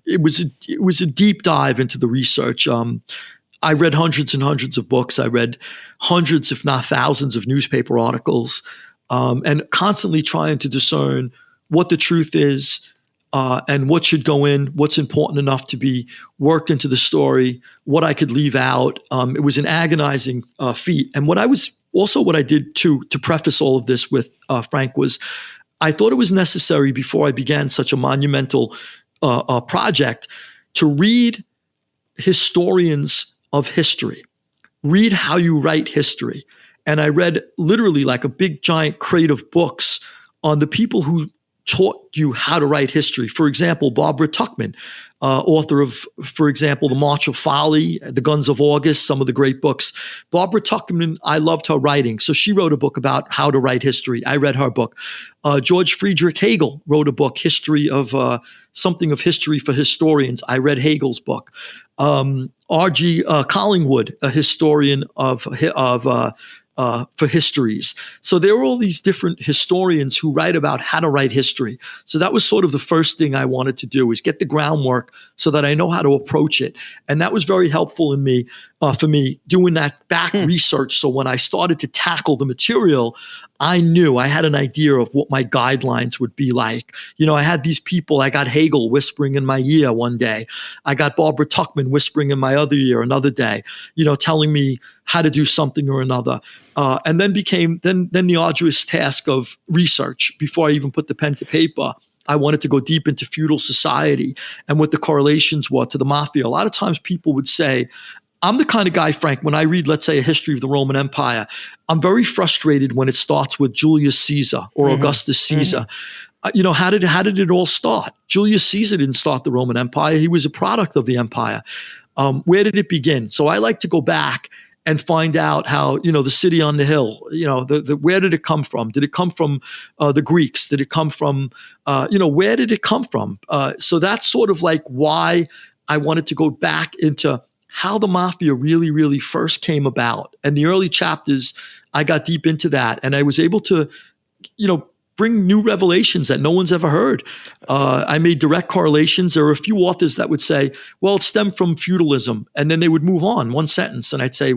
it was a deep dive into the research. I read hundreds and hundreds of books. I read hundreds, if not thousands, of newspaper articles, and constantly trying to discern what the truth is, and what should go in, what's important enough to be worked into the story, what I could leave out. It was an agonizing feat. And what I did to preface all of this with, Frank, was I thought it was necessary, before I began such a monumental project, to read historians of history, read how you write history. And I read literally like a big giant crate of books on the people who taught you how to write history. For example, Barbara Tuchman, author of, for example, The March of Folly, The Guns of August, some of the great books. Barbara Tuchman, I loved her writing. So she wrote a book about how to write history. I read her book. George Friedrich Hegel wrote a book, Something of History for Historians. I read Hegel's book. R.G. Collingwood, a historian for histories. So there are all these different historians who write about how to write history. So that was sort of the first thing I wanted to do, is get the groundwork so that I know how to approach it. And that was very helpful for me doing that back research. So when I started to tackle the material, I knew I had an idea of what my guidelines would be like. I had these people. I got Hegel whispering in my ear one day. I got Barbara Tuchman whispering in my other ear another day, telling me how to do something or another. And then became the arduous task of research. Before I even put the pen to paper, I wanted to go deep into feudal society and what the correlations were to the mafia. A lot of times people would say, I'm the kind of guy, Frank, when I read, let's say, a history of the Roman Empire, I'm very frustrated when it starts with Julius Caesar or Augustus Caesar. How did it all start? Julius Caesar didn't start the Roman Empire. He was a product of the empire. Where did it begin? So I like to go back and find out how, the city on the hill, where did it come from? Did it come from the Greeks? Did it come from, where did it come from? So that's sort of like why I wanted to go back into how the mafia really, really first came about. And the early chapters, I got deep into that. And I was able to, bring new revelations that no one's ever heard. I made direct correlations. There are a few authors that would say, well, it stemmed from feudalism. And then they would move on one sentence. And I'd say,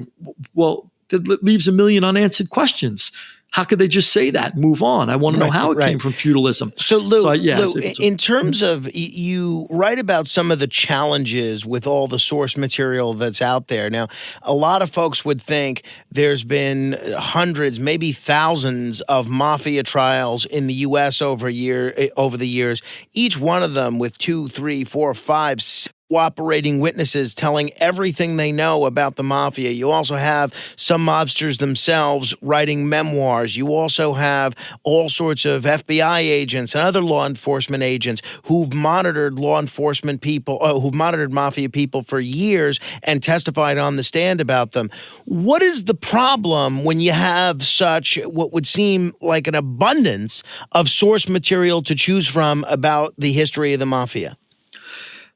well, that leaves a million unanswered questions. How could they just say that and move on? I want to know how it came from feudalism. So Lou, in terms of, you write about some of the challenges with all the source material that's out there. Now, a lot of folks would think there's been hundreds, maybe thousands of mafia trials in the U.S. over the years, each one of them with 2, 3, 4, 5, 6 cooperating witnesses telling everything they know about the mafia. You also have some mobsters themselves writing memoirs. You also have all sorts of FBI agents and other law enforcement agents who've monitored who've monitored mafia people for years and testified on the stand about them. What is the problem when you have such what would seem like an abundance of source material to choose from about the history of the mafia?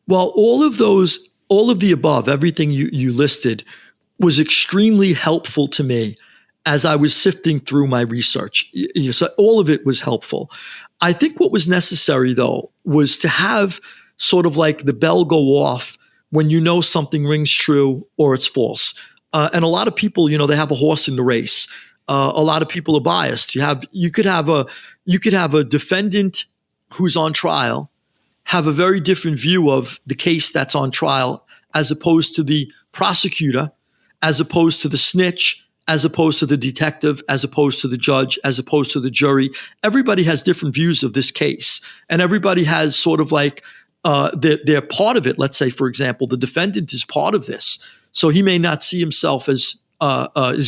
Well, all of the above, everything you listed, was extremely helpful to me as I was sifting through my research. So all of it was helpful. I think what was necessary, though, was to have sort of like the bell go off when you know something rings true or it's false. And a lot of people, they have a horse in the race. A lot of people are biased. You could have a defendant who's on trial have a very different view of the case that's on trial as opposed to the prosecutor, as opposed to the snitch, as opposed to the detective, as opposed to the judge, as opposed to the jury. Everybody has different views of this case, and everybody has sort of like they're part of it. Let's say, for example, the defendant is part of this, so he may not see himself as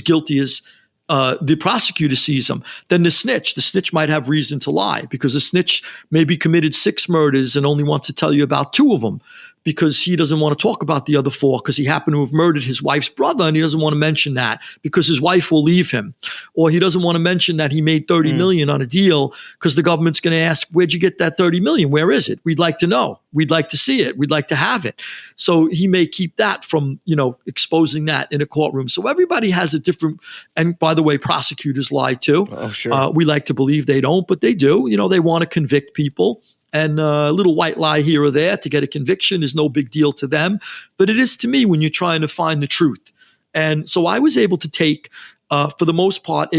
guilty as the prosecutor sees him. Then the snitch might have reason to lie because the snitch maybe committed 6 murders and only wants to tell you about 2 of them because he doesn't want to talk about the other 4 because he happened to have murdered his wife's brother and he doesn't want to mention that because his wife will leave him. Or he doesn't want to mention that he made $30 million on a deal because the government's going to ask, where'd you get that $30 million? Where is it? We'd like to know. We'd like to see it. We'd like to have it. So he may keep that from, exposing that in a courtroom. So everybody has a different, and by the way, prosecutors lie too. Oh, sure. We like to believe they don't, but they do. They want to convict people. And a little white lie here or there to get a conviction is no big deal to them. But it is to me when you're trying to find the truth. And so I was able to take, for the most part,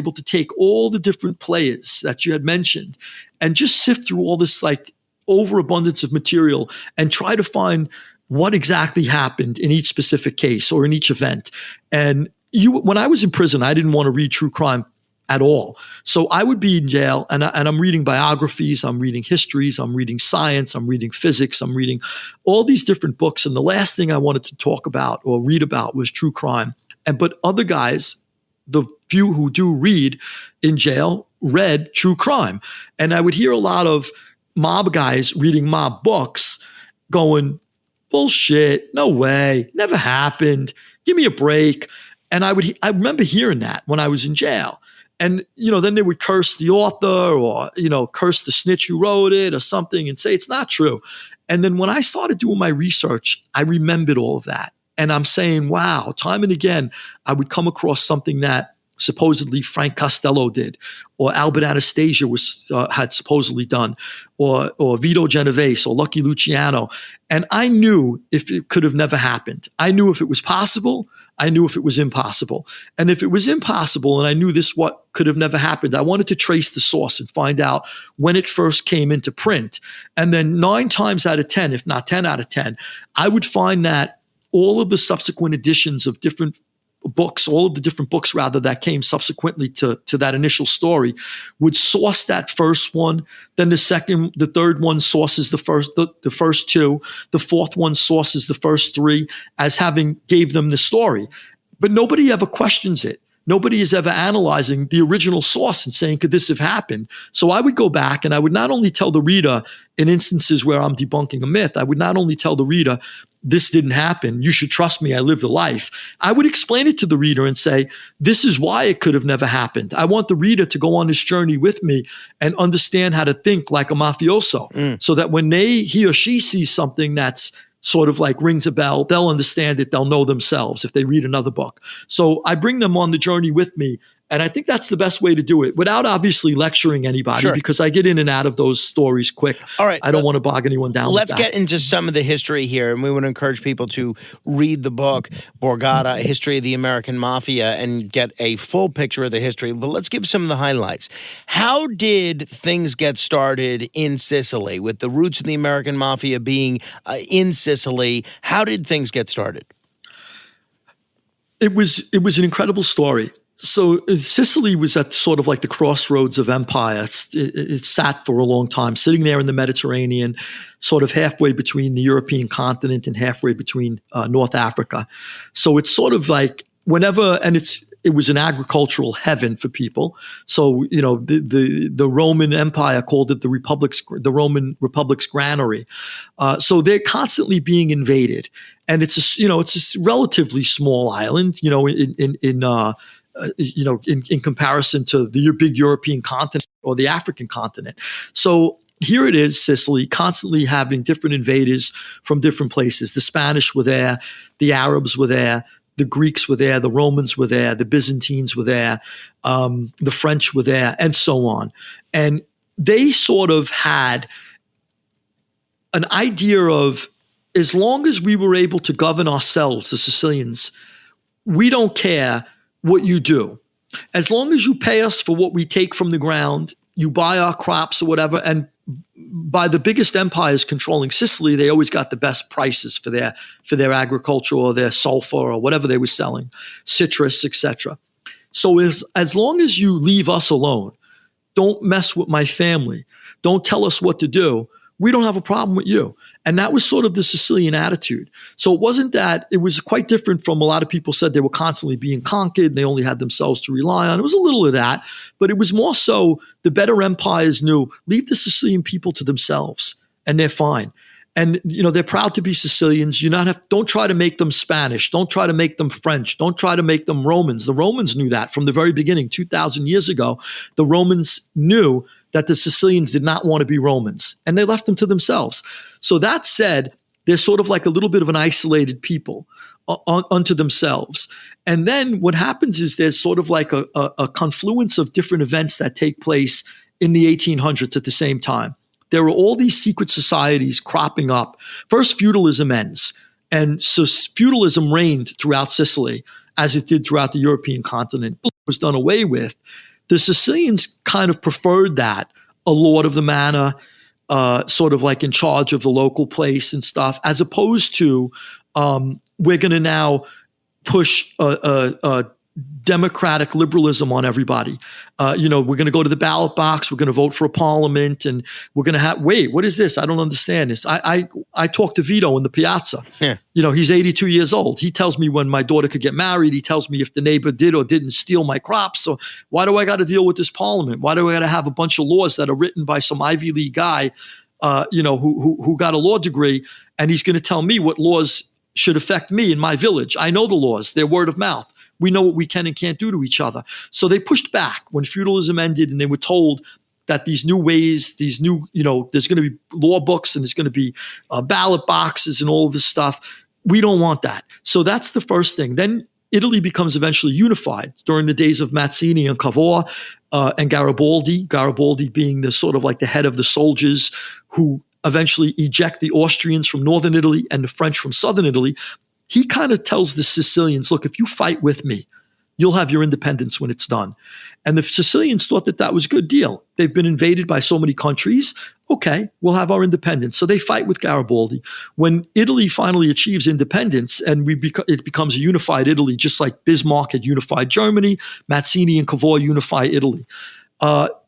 all the different players that you had mentioned and just sift through all this like overabundance of material and try to find what exactly happened in each specific case or in each event. And when I was in prison, I didn't want to read true crime at all. So I would be in jail and I'm reading biographies, I'm reading histories, I'm reading science, I'm reading physics, I'm reading all these different books. And the last thing I wanted to talk about or read about was true crime. But other guys, the few who do read in jail, read true crime. And I would hear a lot of mob guys reading mob books going, bullshit, no way, never happened, give me a break. And I remember hearing that when I was in jail. And, then they would curse the author or, curse the snitch who wrote it or something and say it's not true. And then when I started doing my research, I remembered all of that. And I'm saying, wow, time and again, I would come across something that supposedly Frank Costello did, or Albert Anastasia had supposedly done, or Vito Genovese or Lucky Luciano. And I knew if it could have never happened. I knew if it was possible. I knew if it was impossible. And if it was impossible and I knew this what could have never happened, I wanted to trace the source and find out when it first came into print. And then 9 times out of 10, if not 10 out of 10, I would find that all of the subsequent editions of different books, all of the different books rather that came subsequently to that initial story would source that first one. Then the third one sources the first 2, the fourth one sources the first 3 as having gave them the story. But nobody ever questions it. Nobody is ever analyzing the original source and saying, could this have happened? So I would go back and I would not only tell the reader in instances where I'm debunking a myth, I would not only tell the reader, this didn't happen, you should trust me, I lived a life. I would explain it to the reader and say, this is why it could have never happened. I want the reader to go on this journey with me and understand how to think like a mafioso, so that when he or she sees something that's sort of like rings a bell, they'll understand it, they'll know themselves if they read another book. So I bring them on the journey with me. And I think that's the best way to do it without obviously lecturing anybody, because I get in and out of those stories quick. All right. I don't want to bog anyone down. Let's get into some of the history here. And we want to encourage people to read the book, Borgata, A History of the American Mafia, and get a full picture of the history. But let's give some of the highlights. How did things get started in Sicily, with the roots of the American Mafia being in Sicily? How did things get started? It was an incredible story. So Sicily was at sort of like the crossroads of empire. It sat for a long time, sitting there in the Mediterranean, sort of halfway between the European continent and halfway between North Africa. So it's sort of like it was an agricultural heaven for people. So the Roman Empire called it the Roman Republic's granary. So they're constantly being invaded, and it's a relatively small island. In comparison to the big European continent or the African continent. So here it is, Sicily, constantly having different invaders from different places. The Spanish were there, the Arabs were there, the Greeks were there, the Romans were there, the Byzantines were there, the French were there, and so on. And they sort of had an idea of, as long as we were able to govern ourselves, the Sicilians, we don't care what you do. As long as you pay us for what we take from the ground, you buy our crops or whatever, and by the biggest empires controlling Sicily, they always got the best prices for their agriculture or their sulfur or whatever they were selling, citrus, etc. So as long as you leave us alone, don't mess with my family, don't tell us what to do, we don't have a problem with you. And that was sort of the Sicilian attitude. So it wasn't that, it was quite different from a lot of people said they were constantly being conquered and they only had themselves to rely on. It was a little of that, but it was more so the better empires knew, leave the Sicilian people to themselves and they're fine. And, they're proud to be Sicilians. Don't try to make them Spanish. Don't try to make them French. Don't try to make them Romans. The Romans knew that from the very beginning, 2,000 years ago. The Romans knew that the Sicilians did not want to be Romans, and they left them to themselves. So that said, they're sort of like a little bit of an isolated people unto themselves. And then what happens is there's sort of like a confluence of different events that take place in the 1800s at the same time. There are all these secret societies cropping up. First, feudalism ends. And so feudalism reigned throughout Sicily, as it did throughout the European continent. It was done away with. The Sicilians kind of preferred that, a lord of the manor, sort of like in charge of the local place and stuff, as opposed to we're going to now push a democratic liberalism on everybody. We're going to go to the ballot box. We're going to vote for a parliament, and we're going to wait, what is this? I don't understand this. I talked to Vito in the piazza. Yeah. He's 82 years old. He tells me when my daughter could get married. He tells me if the neighbor did or didn't steal my crops. So why do I got to deal with this parliament? Why do I got to have a bunch of laws that are written by some Ivy League guy who got a law degree, and he's going to tell me what laws should affect me in my village. I know the laws; they're word of mouth. We know what we can and can't do to each other. So they pushed back when feudalism ended, and they were told that these new ways, there's going to be law books and there's going to be ballot boxes and all of this stuff. We don't want that. So that's the first thing. Then Italy becomes eventually unified during the days of Mazzini and Cavour and Garibaldi. Garibaldi being the sort of like the head of the soldiers who eventually eject the Austrians from northern Italy and the French from southern Italy. He kind of tells the Sicilians, look, if you fight with me, you'll have your independence when it's done. And the Sicilians thought that was a good deal. They've been invaded by so many countries. Okay, we'll have our independence. So they fight with Garibaldi. When Italy finally achieves independence and it becomes a unified Italy, just like Bismarck had unified Germany, Mazzini and Cavour unify Italy.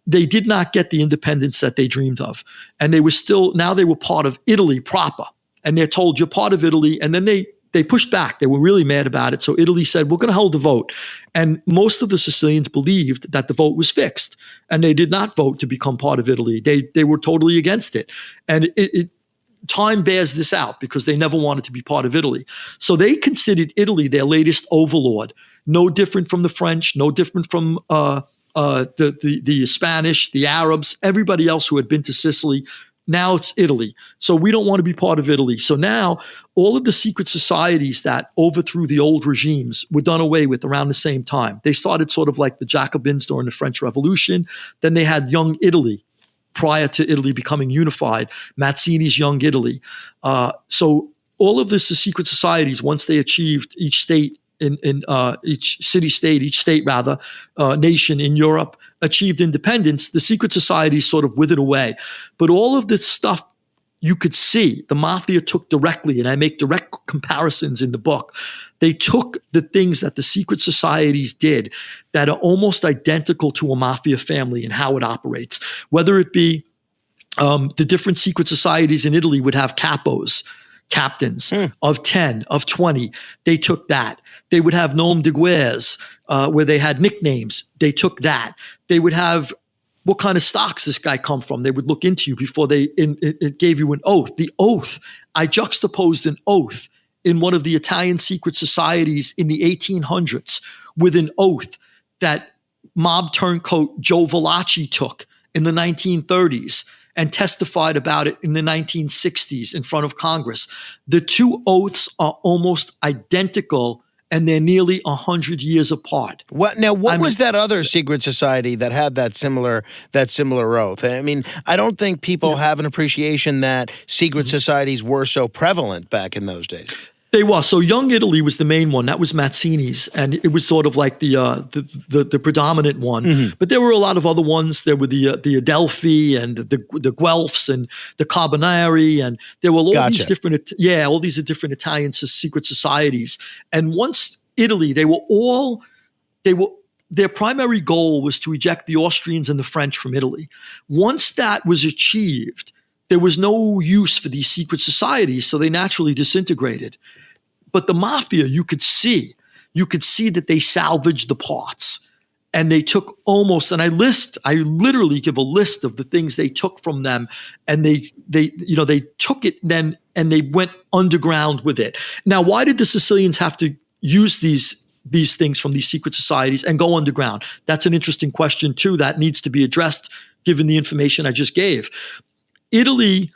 They did not get the independence that they dreamed of. And they were part of Italy proper. And they're told, you're part of Italy. And then they pushed back. They were really mad about it. So Italy said, we're going to hold the vote. And most of the Sicilians believed that the vote was fixed. And they did not vote to become part of Italy. They were totally against it. And time bears this out because they never wanted to be part of Italy. So they considered Italy their latest overlord. No different from the French, no different from the Spanish, the Arabs, everybody else who had been to Sicily. Now it's Italy. So we don't want to be part of Italy. So now all of the secret societies that overthrew the old regimes were done away with around the same time. They started sort of like the Jacobins during the French Revolution. Then they had Young Italy prior to Italy becoming unified, Mazzini's Young Italy. So all of this, the secret societies, once they achieved each state, in each state, nation in Europe achieved independence, the secret societies sort of withered away. But all of this stuff you could see, the mafia took directly, and I make direct comparisons in the book. They took the things that the secret societies did that are almost identical to a mafia family and how it operates, whether it be the different secret societies in Italy would have capos, captains of 10, of 20. They took that. They would have nom de guerres, where they had nicknames. They took that. They would have what kind of stocks this guy come from. They would look into you before it gave you an oath. The oath, I juxtaposed an oath in one of the Italian secret societies in the 1800s with an oath that mob turncoat Joe Valachi took in the 1930s and testified about it in the 1960s in front of Congress. The two oaths are almost identical, and they're nearly 100 years apart. What was that other secret society that had that similar oath? I mean, I don't think people have an appreciation that secret societies were so prevalent back in those days. They were. So Young Italy was the main one. That was Mazzini's, and it was sort of like the predominant one. Mm-hmm. But there were a lot of other ones. There were the Adelphi and the Guelphs and the Carbonari, and there were all these different different Italian secret societies. And once Italy, their primary goal was to eject the Austrians and the French from Italy. Once that was achieved, there was no use for these secret societies, so they naturally disintegrated. But the mafia, you could see that they salvaged the parts, and they took almost. And I literally give a list of the things they took from them, and they took it then, and they went underground with it. Now, why did the Sicilians have to use these things from these secret societies and go underground? That's an interesting question too. That needs to be addressed given the information I just gave. Italy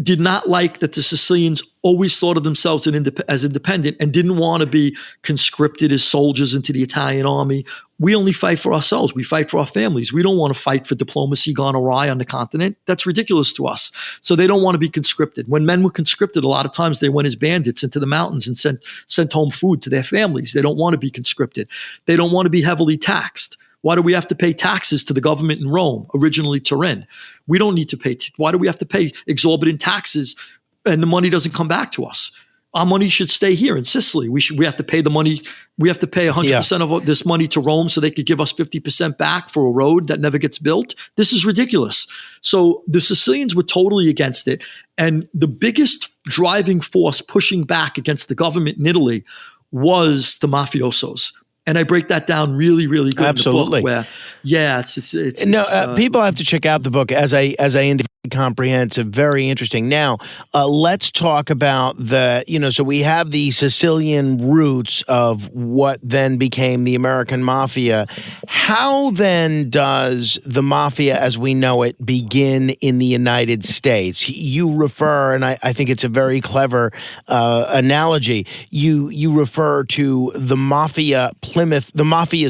did not like that the Sicilians always thought of themselves as independent and didn't want to be conscripted as soldiers into the Italian army. We only fight for ourselves. We fight for our families. We don't want to fight for diplomacy gone awry on the continent. That's ridiculous to us. So they don't want to be conscripted. When men were conscripted, a lot of times they went as bandits into the mountains and sent home food to their families. They don't want to be conscripted. They don't want to be heavily taxed. Why do we have to pay taxes to the government in Rome, originally Turin? We don't need to pay. Why do we have to pay exorbitant taxes and the money doesn't come back to us? Our money should stay here in Sicily. We have to pay the money. We have to pay 100% of this money to Rome so they could give us 50% back for a road that never gets built. This is ridiculous. So the Sicilians were totally against it. And the biggest driving force pushing back against the government in Italy was the mafiosos. And I break that down really, really good. Absolutely. In the book where, it's people have to check out the book. As I indicated comprehensive, very interesting. Now, let's talk about so we have the Sicilian roots of what then became the American Mafia. How then does the Mafia as we know it begin in the United States? You refer, and I think it's a very clever analogy, you refer to the Mafia's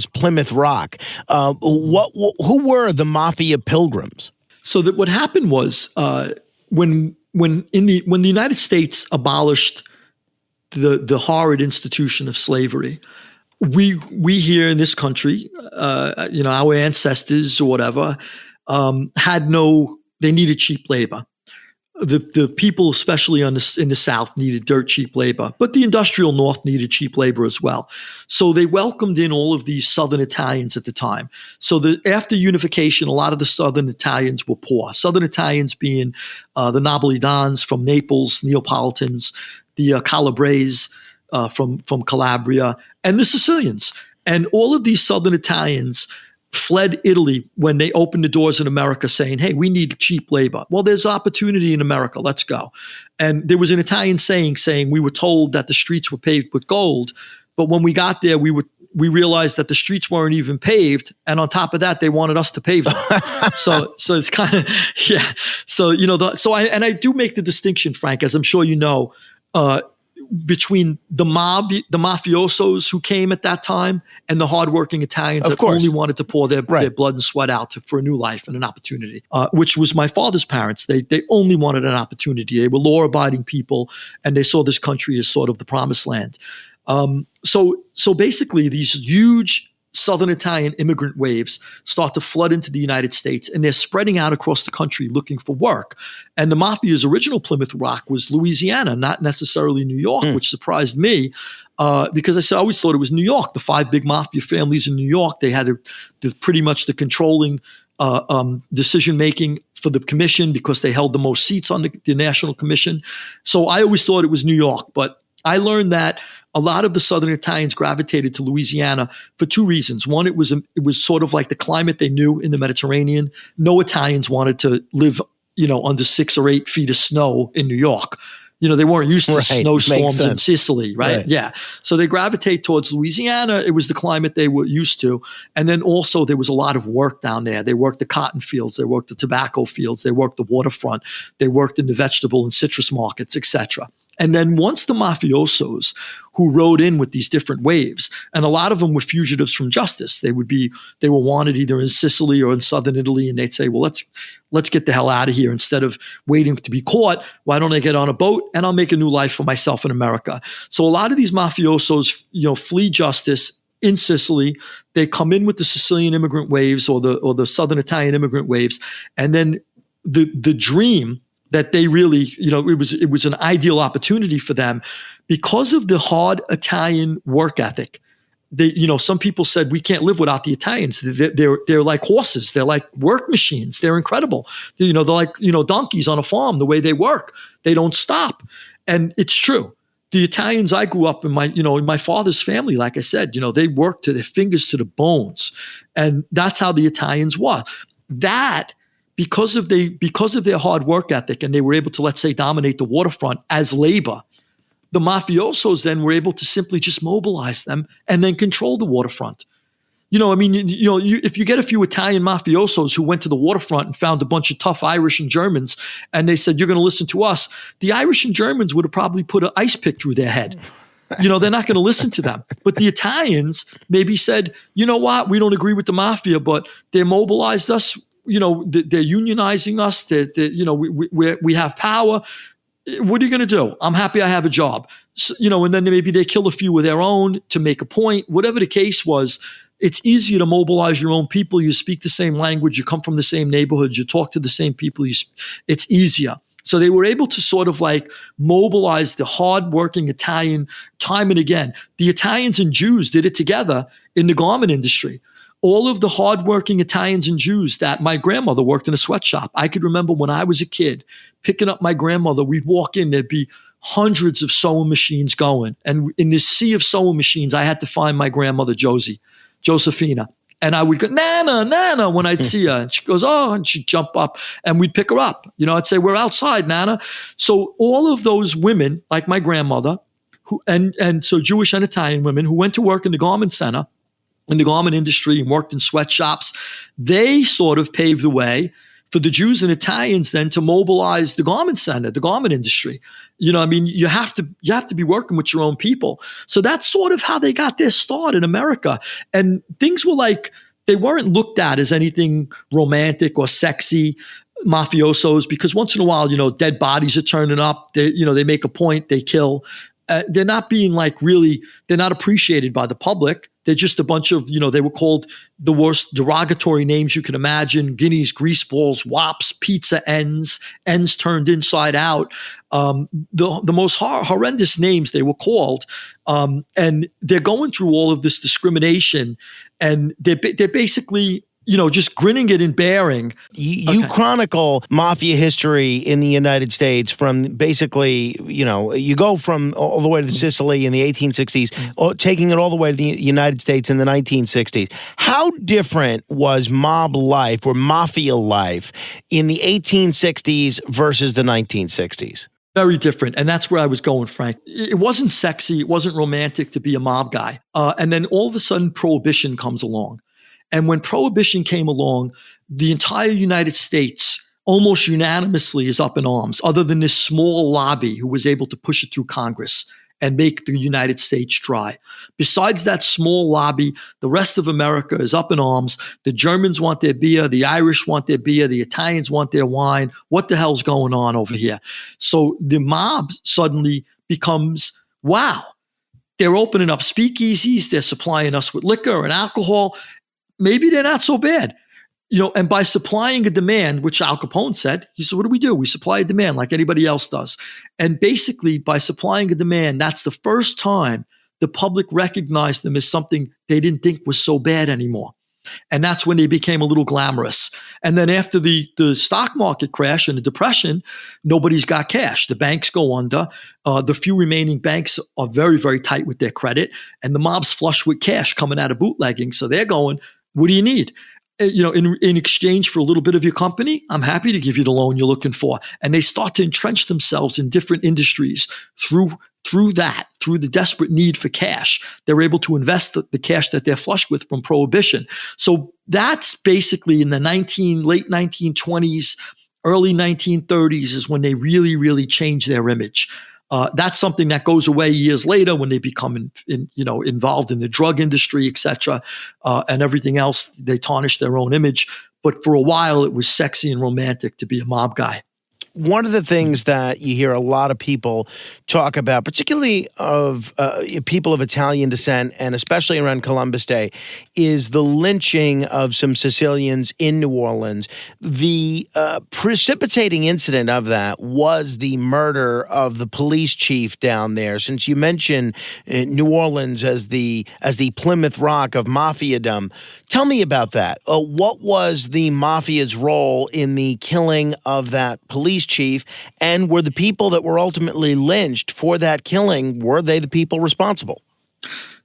Plymouth Rock. Who were the Mafia pilgrims? So that what happened was when the United States abolished the horrid institution of slavery, we here in this country, our ancestors or whatever, they needed cheap labor. The people, especially in the South, needed dirt cheap labor, but the industrial North needed cheap labor as well. So they welcomed in all of these Southern Italians at the time. So after unification, a lot of the Southern Italians were poor. Southern Italians being the Napolitans from Naples, Neapolitans, the Calabrese from Calabria, and the Sicilians. And all of these Southern Italians fled Italy when they opened the doors in America saying, hey, we need cheap labor. Well, there's opportunity in America. Let's go. And there was an Italian saying we were told that the streets were paved with gold. But when we got there, we realized that the streets weren't even paved. And on top of that, they wanted us to pave them. so it's kind of, yeah. So, I do make the distinction, Frank, as I'm sure you know, between the mafiosos who came at that time and the hardworking Italians that only wanted to pour their blood and sweat out for a new life and an opportunity, which was my father's parents. They only wanted an opportunity. They were law-abiding people, and they saw this country as sort of the promised land. So basically, these huge Southern Italian immigrant waves start to flood into the United States, and they're spreading out across the country looking for work. And the Mafia's original Plymouth Rock was Louisiana, not necessarily New York, which surprised me because I always thought it was New York. The 5 big Mafia families in New York, they had pretty much the controlling decision-making for the commission because they held the most seats on the National Commission. So I always thought it was New York, but I learned that a lot of the Southern Italians gravitated to Louisiana for 2 reasons. One, it was sort of like the climate they knew in the Mediterranean. No Italians wanted to live, under 6 or 8 feet of snow in New York. They weren't used to snowstorms in Sicily, right? Yeah. So they gravitate towards Louisiana. It was the climate they were used to. And then also there was a lot of work down there. They worked the cotton fields. They worked the tobacco fields. They worked the waterfront. They worked in the vegetable and citrus markets, etc. And then once the mafiosos who rode in with these different waves, and a lot of them were fugitives from justice. They were wanted either in Sicily or in southern Italy, and they'd say, well, let's get the hell out of here. Instead of waiting to be caught, why don't I get on a boat and I'll make a new life for myself in America? So a lot of these mafiosos, flee justice in Sicily. They come in with the Sicilian immigrant waves or the Southern Italian immigrant waves, and then the dream that they really, it was an ideal opportunity for them because of the hard Italian work ethic. Some people said we can't live without the Italians. They're like horses. They're like work machines. They're incredible. They're like, donkeys on a farm, the way they work. They don't stop. And it's true. The Italians I grew up in my father's family, like I said, they worked to their fingers to the bones. And that's how the Italians were. That because of their hard work ethic, and they were able to, let's say, dominate the waterfront as labor, the mafiosos then were able to simply just mobilize them and then control the waterfront. If you get a few Italian mafiosos who went to the waterfront and found a bunch of tough Irish and Germans, and they said, you're going to listen to us, the Irish and Germans would have probably put an ice pick through their head. They're not going to listen to them. But the Italians maybe said, you know what, we don't agree with the mafia, but they mobilized us. They're unionizing us. We have power. What are you going to do? I'm happy I have a job. So, and then maybe they kill a few of their own to make a point. Whatever the case was, it's easier to mobilize your own people. You speak the same language. You come from the same neighborhoods. You talk to the same people. It's easier. So they were able to sort of like mobilize the hardworking Italian time and again. The Italians and Jews did it together in the garment industry. All of the hardworking Italians and Jews that my grandmother worked in a sweatshop. I could remember when I was a kid picking up my grandmother, we'd walk in, there'd be hundreds of sewing machines going. And in this sea of sewing machines, I had to find my grandmother, Josephina. And I would go, Nana, Nana, when I'd see her. And she goes, oh, and she'd jump up and we'd pick her up. I'd say, we're outside, Nana. So all of those women, like my grandmother, who and so Jewish and Italian women who went to work in the garment center, in the garment industry and worked in sweatshops, they sort of paved the way for the Jews and Italians then to mobilize the garment center, the garment industry. You have to be working with your own people. So that's sort of how they got their start in America. And things were like, they weren't looked at as anything romantic or sexy, mafiosos, because once in a while, dead bodies are turning up. They make a point, they kill. They're not being they're not appreciated by the public. They're just a bunch of, they were called the worst derogatory names you can imagine: guineas, greaseballs, wops, pizza ends turned inside out. The most horrendous names they were called. And they're going through all of this discrimination, and they're basically, just grinning it and bearing. You chronicle mafia history in the United States from basically, you go from all the way to Sicily in the 1860s, taking it all the way to the United States in the 1960s. How different was mob life or mafia life in the 1860s versus the 1960s? Very different. And that's where I was going, Frank. It wasn't sexy. It wasn't romantic to be a mob guy. And then all of a sudden, Prohibition comes along. And when Prohibition came along, the entire United States almost unanimously is up in arms, other than this small lobby who was able to push it through Congress and make the United States dry. Besides that small lobby, the rest of America is up in arms. The Germans want their beer. The Irish want their beer. The Italians want their wine. What the hell's going on over here? So the mob suddenly becomes, wow, they're opening up speakeasies. They're supplying us with liquor and alcohol. Maybe they're not so bad. And by supplying a demand, which Al Capone said, he said, what do? We supply a demand like anybody else does. And basically, by supplying a demand, that's the first time the public recognized them as something they didn't think was so bad anymore. And that's when they became a little glamorous. And then after the stock market crash and the depression, nobody's got cash. The banks go under. The few remaining banks are very, very tight with their credit. And the mob's flush with cash coming out of bootlegging. So they're going, what do you need? In exchange for a little bit of your company, I'm happy to give you the loan you're looking for. And they start to entrench themselves in different industries through the desperate need for cash. They're able to invest the cash that they're flush with from Prohibition. So that's basically in the late 1920s, early 1930s is when they really, really changed their image. That's something that goes away years later when they become involved in the drug industry, et cetera, and everything else. They tarnish their own image. But for a while, it was sexy and romantic to be a mob guy. One of the things that you hear a lot of people talk about, particularly of people of Italian descent, and especially around Columbus Day, is the lynching of some Sicilians in New Orleans. The precipitating incident of that was the murder of the police chief down there. Since you mentioned New Orleans as the Plymouth Rock of mafiadom, tell me about that. What was the mafia's role in the killing of that police chief, and were the people that were ultimately lynched for that killing, were they the people responsible?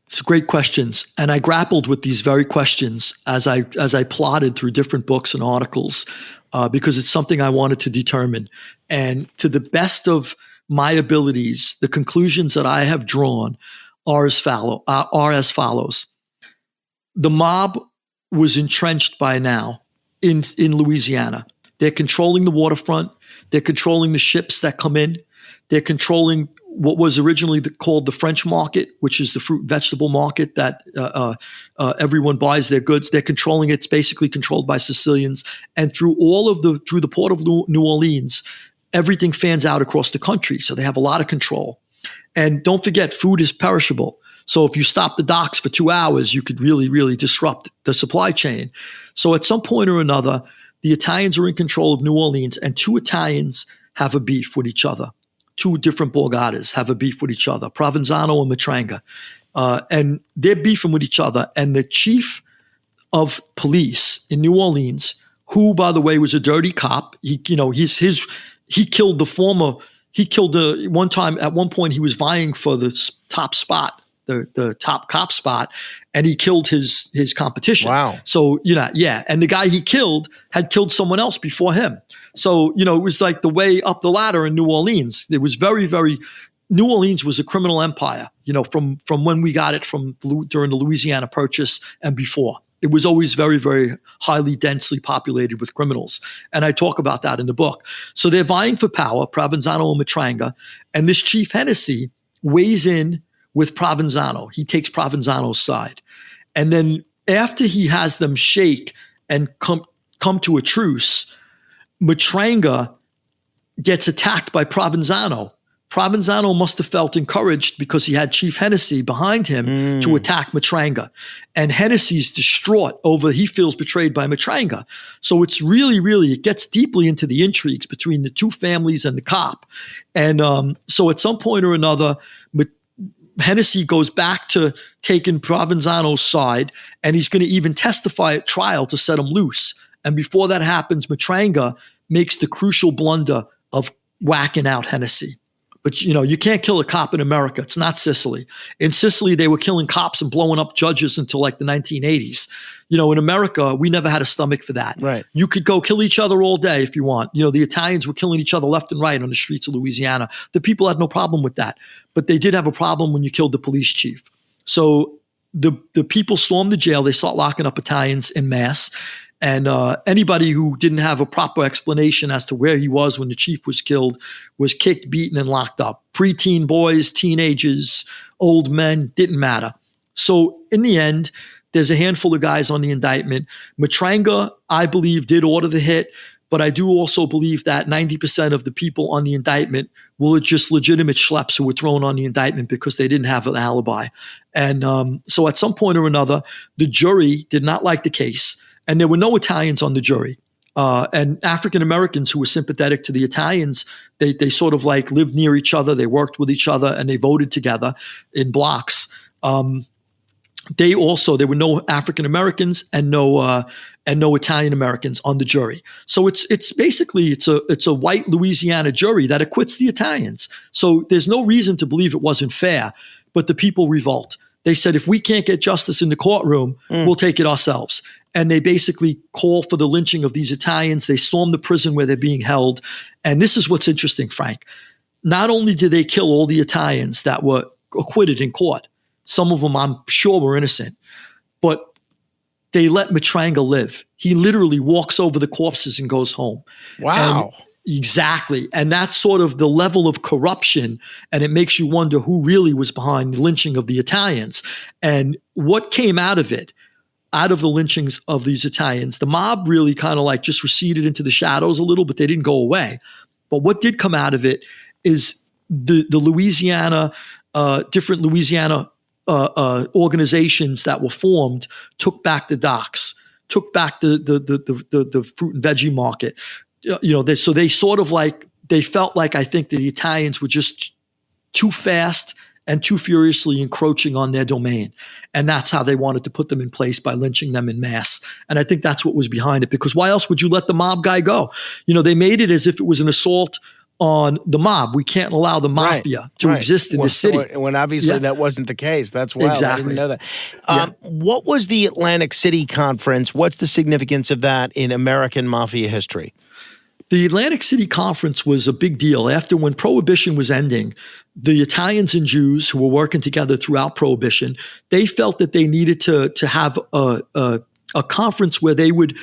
It's great questions. And I grappled with these very questions as I plotted through different books and articles, because it's something I wanted to determine. And to the best of my abilities, the conclusions that I have drawn are as follows. The mob was entrenched by now in Louisiana. They're controlling the waterfront. They're controlling the ships that come in. They're controlling what was originally called the French market, which is the fruit and vegetable market that everyone buys their goods. They're controlling it. It's basically controlled by Sicilians. And through the port of New Orleans, everything fans out across the country. So they have a lot of control. And don't forget, food is perishable. So if you stop the docks for 2 hours, you could really, really disrupt the supply chain. So at some point or another, the Italians are in control of New Orleans, and two Italians have a beef with each other. Two different Borgatas have a beef with each other, Provenzano and Matranga. And they're beefing with each other. And the chief of police in New Orleans, who, by the way, was a dirty cop, he killed one time, at one point he was vying for the top spot, the top cop spot, and he killed his competition. Wow. So, and the guy he killed had killed someone else before him. So, it was like the way up the ladder in New Orleans. It was very, very, New Orleans was a criminal empire, from when we got it during the Louisiana Purchase and before. It was always very, very highly densely populated with criminals. And I talk about that in the book. So they're vying for power, Provenzano and Matranga. And this Chief Hennessy weighs in with Provenzano. He takes Provenzano's side. And then after he has them shake and come to a truce, Matranga gets attacked by Provenzano. Provenzano must have felt encouraged because he had Chief Hennessy behind him to attack Matranga. And Hennessy's distraught he feels betrayed by Matranga. So it's really, really, it gets deeply into the intrigues between the two families and the cop. And so at some point or another, Hennessy goes back to taking Provenzano's side, and he's going to even testify at trial to set him loose. And before that happens, Matranga makes the crucial blunder of whacking out Hennessy. But, you can't kill a cop in America. It's not Sicily. In Sicily, they were killing cops and blowing up judges until like the 1980s. In America, we never had a stomach for that. Right. You could go kill each other all day if you want. The Italians were killing each other left and right on the streets of Louisiana. The people had no problem with that. But they did have a problem when you killed the police chief. So the people stormed the jail. They start locking up Italians en masse. And anybody who didn't have a proper explanation as to where he was when the chief was killed was kicked, beaten, and locked up. Preteen boys, teenagers, old men, didn't matter. So in the end, there's a handful of guys on the indictment. Matranga, I believe, did order the hit, but I do also believe that 90% of the people on the indictment were just legitimate schleps who were thrown on the indictment because they didn't have an alibi. And so at some point or another, the jury did not like the case. And there were no Italians on the jury. And African Americans who were sympathetic to the Italians, they sort of like lived near each other. They worked with each other and they voted together in blocks. There were no African Americans and no Italian Americans on the jury. So it's basically a white Louisiana jury that acquits the Italians. So there's no reason to believe it wasn't fair, but the people revolt. They said, if we can't get justice in the courtroom, we'll take it ourselves. And they basically call for the lynching of these Italians. They storm the prison where they're being held. And this is what's interesting, Frank. Not only did they kill all the Italians that were acquitted in court, some of them I'm sure were innocent, but they let Matranga live. He literally walks over the corpses and goes home. Wow. Exactly. And that's sort of the level of corruption. And it makes you wonder who really was behind the lynching of the Italians. And what came out of it, out of the lynchings of these Italians, the mob really kind of like just receded into the shadows a little, but they didn't go away. But what did come out of it is the Louisiana, different Louisiana organizations that were formed took back the docks, took back the fruit and veggie market. So they sort of like, they felt like, I think the Italians were just too fast and too furiously encroaching on their domain. And that's how they wanted to put them in place, by lynching them in mass. And I think that's what was behind it, because why else would you let the mob guy go? They made it as if it was an assault on the mob. We can't allow the mafia to exist in the city. When obviously that wasn't the case. That's wild. Exactly. I didn't know that. What was the Atlantic City Conference? What's the significance of that in American Mafia history? The Atlantic City Conference was a big deal. After, when Prohibition was ending, the Italians and Jews who were working together throughout Prohibition, they felt that they needed to have a conference where they would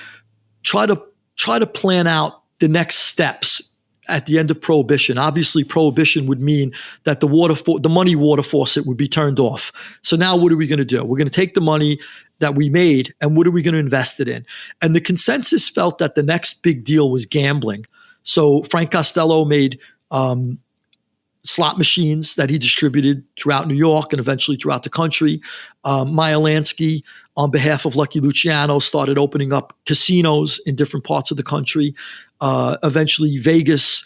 try to plan out the next steps at the end of Prohibition. Obviously, Prohibition would mean that the money water faucet would be turned off. So now what are we going to do? We're going to take the money that we made, and what are we going to invest it in? And the consensus felt that the next big deal was gambling. So Frank Costello made slot machines that he distributed throughout New York and eventually throughout the country. Meyer Lansky, on behalf of Lucky Luciano, started opening up casinos in different parts of the country. Eventually, Vegas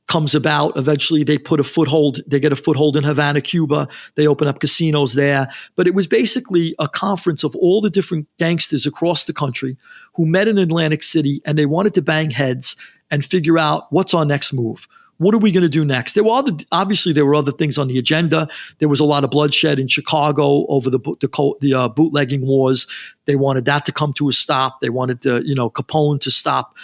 comes about. Eventually, they get a foothold in Havana, Cuba. They open up casinos there. But it was basically a conference of all the different gangsters across the country who met in Atlantic City, and they wanted to bang heads and figure out, what's our next move? what are we going to do next? Obviously there were other things on the agenda. There was a lot of bloodshed in Chicago over the bootlegging wars. They wanted that to come to a stop. They wanted Capone to stop,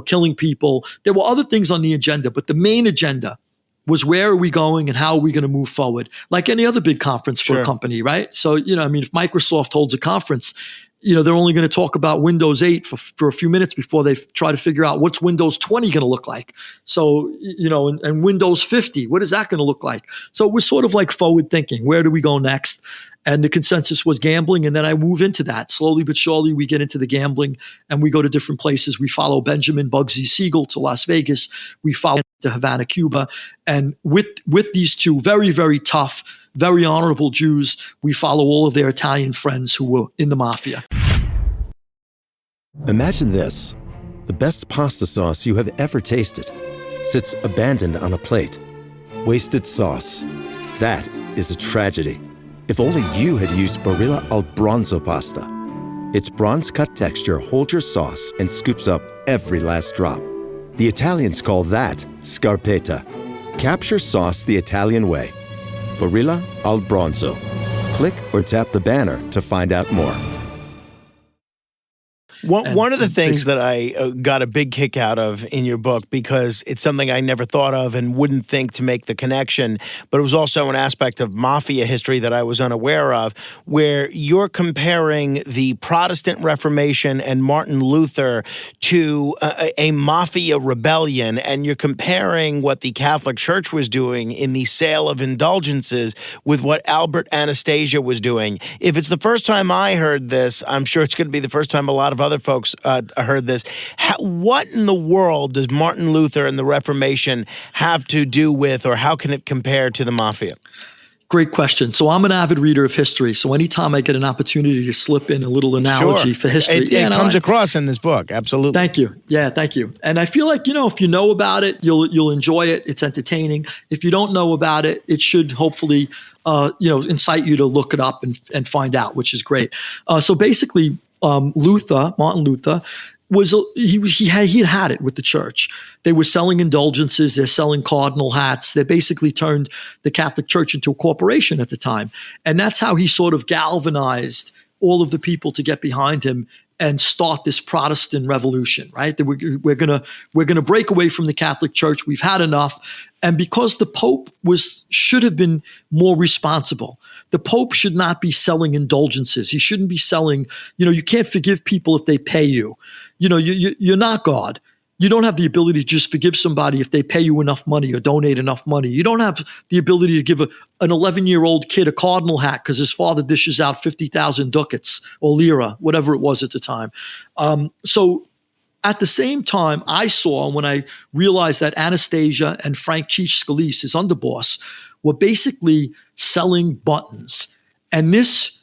killing people. There were other things on the agenda, but the main agenda was where are we going and how are we going to move forward? Like any other big conference for a company, right? So, if Microsoft holds a conference, they're only going to talk about Windows 8 for a few minutes before they try to figure out what's Windows 20 going to look like. So, and Windows 50, what is that going to look like? So it was sort of like forward thinking. Where do we go next? And the consensus was gambling. And then I move into that. Slowly but surely, we get into the gambling and we go to different places. We follow Benjamin Bugsy Siegel to Las Vegas. We follow to Havana, Cuba. And with these two very, very tough, very honorable Jews, we follow all of their Italian friends who were in the mafia. Imagine this. The best pasta sauce you have ever tasted sits abandoned on a plate. Wasted sauce. That is a tragedy. If only you had used Barilla al Bronzo pasta. Its bronze-cut texture holds your sauce and scoops up every last drop. The Italians call that scarpetta. Capture sauce the Italian way. Barilla al Bronzo. Click or tap the banner to find out more. One of the things that I got a big kick out of in your book, because it's something I never thought of and wouldn't think to make the connection, but it was also an aspect of mafia history that I was unaware of, where you're comparing the Protestant Reformation and Martin Luther to a mafia rebellion, and you're comparing what the Catholic Church was doing in the sale of indulgences with what Albert Anastasia was doing. If it's the first time I heard this, I'm sure it's going to be the first time a lot of other folks heard this. What in the world does Martin Luther and the Reformation have to do with, or how can it compare to the mafia? Great question. So I'm an avid reader of history. So anytime I get an opportunity to slip in a little analogy for history. It comes across in this book. Absolutely. Thank you. Yeah, thank you. And I feel like, if you know about it, you'll enjoy it. It's entertaining. If you don't know about it, it should hopefully, incite you to look it up and find out, which is great. So basically, Martin Luther, he had it with the church. They were selling indulgences. They're selling cardinal hats. They basically turned the Catholic Church into a corporation at the time. And that's how he sort of galvanized all of the people to get behind him and start this Protestant revolution, right? That we're gonna break away from the Catholic Church. We've had enough. And because the Pope should have been more responsible. The Pope should not be selling indulgences. He shouldn't be selling, you can't forgive people if they pay you. You're not God. You don't have the ability to just forgive somebody if they pay you enough money or donate enough money. You don't have the ability to give an 11-year-old kid a cardinal hat because his father dishes out 50,000 ducats or lira, whatever it was at the time. So at the same time, I saw when I realized that Anastasia and Frank Cheech Scalise, his underboss, were basically selling buttons. And this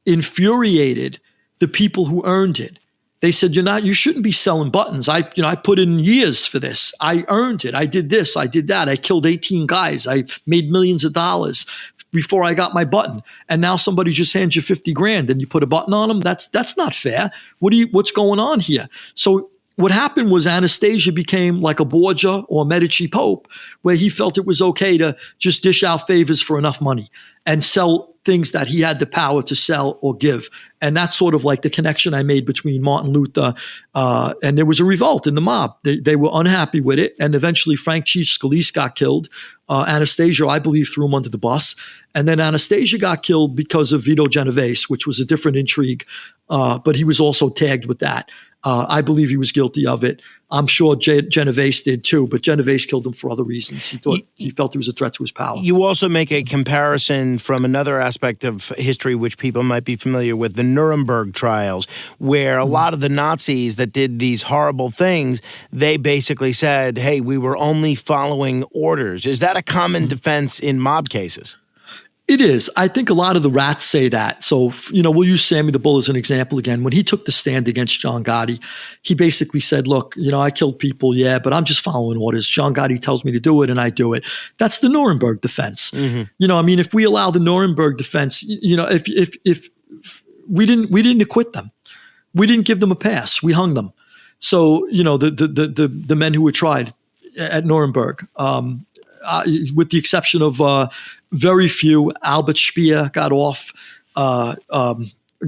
infuriated the people who earned it. They said, you shouldn't be selling buttons. I put in years for this. I earned it. I did this. I did that. I killed 18 guys. I made millions of dollars before I got my button. And now somebody just hands you 50 grand and you put a button on them. That's not fair. What's going on here? So what happened was Anastasia became like a Borgia or Medici Pope, where he felt it was okay to just dish out favors for enough money and sell things that he had the power to sell or give. And that's sort of like the connection I made between Martin Luther and there was a revolt in the mob. They were unhappy with it. And eventually Frank Cheech Scalise got killed. Anastasia, I believe, threw him under the bus. And then Anastasia got killed because of Vito Genovese, which was a different intrigue. But he was also tagged with that. I believe he was guilty of it. I'm sure Genovese did too, but Genovese killed him for other reasons. He felt he was a threat to his power. You also make a comparison from another aspect of history which people might be familiar with, the Nuremberg trials, where a lot of the Nazis that did these horrible things, they basically said, hey, we were only following orders. Is that a common defense in mob cases? It is. I think a lot of the rats say that. So, we'll use Sammy the Bull as an example again. When he took the stand against John Gotti, he basically said, look, I killed people, yeah, but I'm just following orders. John Gotti tells me to do it and I do it. That's the Nuremberg defense. Mm-hmm. If we allow the Nuremberg defense, if we didn't acquit them, we didn't give them a pass, we hung them. So, the men who were tried, at Nuremberg, with the exception of very few. Albert Speer got off.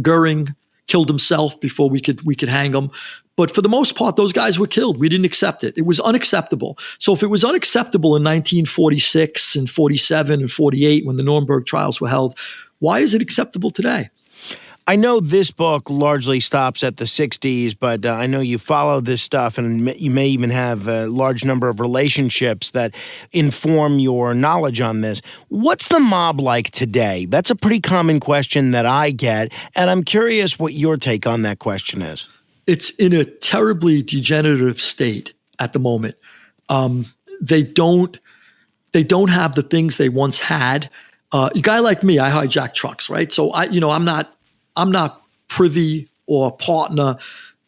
Goering killed himself before we could hang him. But for the most part, those guys were killed. We didn't accept it. It was unacceptable. So if it was unacceptable in 1946 and 47 and 48 when the Nuremberg trials were held, why is it acceptable today? I know this book largely stops at the 60s, but I know you follow this stuff, and you may even have a large number of relationships that inform your knowledge on this. What's the mob like today? That's a pretty common question that I get, and I'm curious what your take on that question is. It's in a terribly degenerative state at the moment. They don't have the things they once had. A guy like me, I hijack trucks, right? So I'm not privy or partner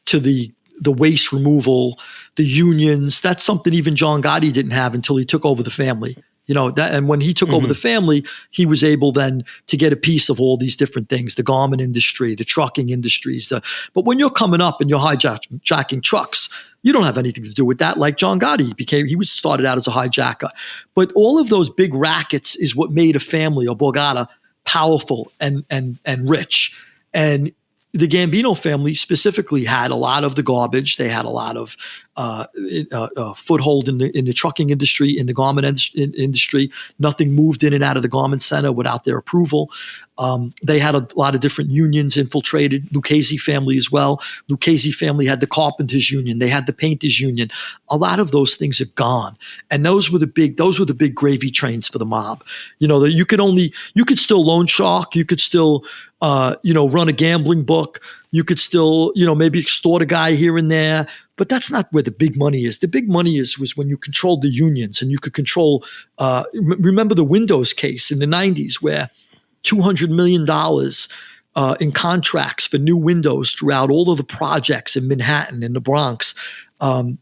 to the waste removal, the unions. That's something even John Gotti didn't have until he took over the family. And when he took over the family, he was able then to get a piece of all these different things, the garment industry, the trucking industries. But when you're coming up and you're hijacking trucks, you don't have anything to do with that. Like John Gotti, he was started out as a hijacker. But all of those big rackets is what made a family or Borgata powerful and rich. And the Gambino family specifically had a lot of the garbage. They had a lot of foothold in the trucking industry, in the garment industry. Nothing moved in and out of the garment center without their approval. They had a lot of different unions infiltrated. Lucchese family as well. Lucchese family had the carpenters union. They had the painters union. A lot of those things are gone, and those were the big gravy trains for the mob. You could still loan shark. You could still run a gambling book. You could still, maybe extort a guy here and there, but that's not where the big money is. The big money was when you controlled the unions and you could control, remember the Windows case in the 90s where $200 million in contracts for new windows throughout all of the projects in Manhattan and the Bronx.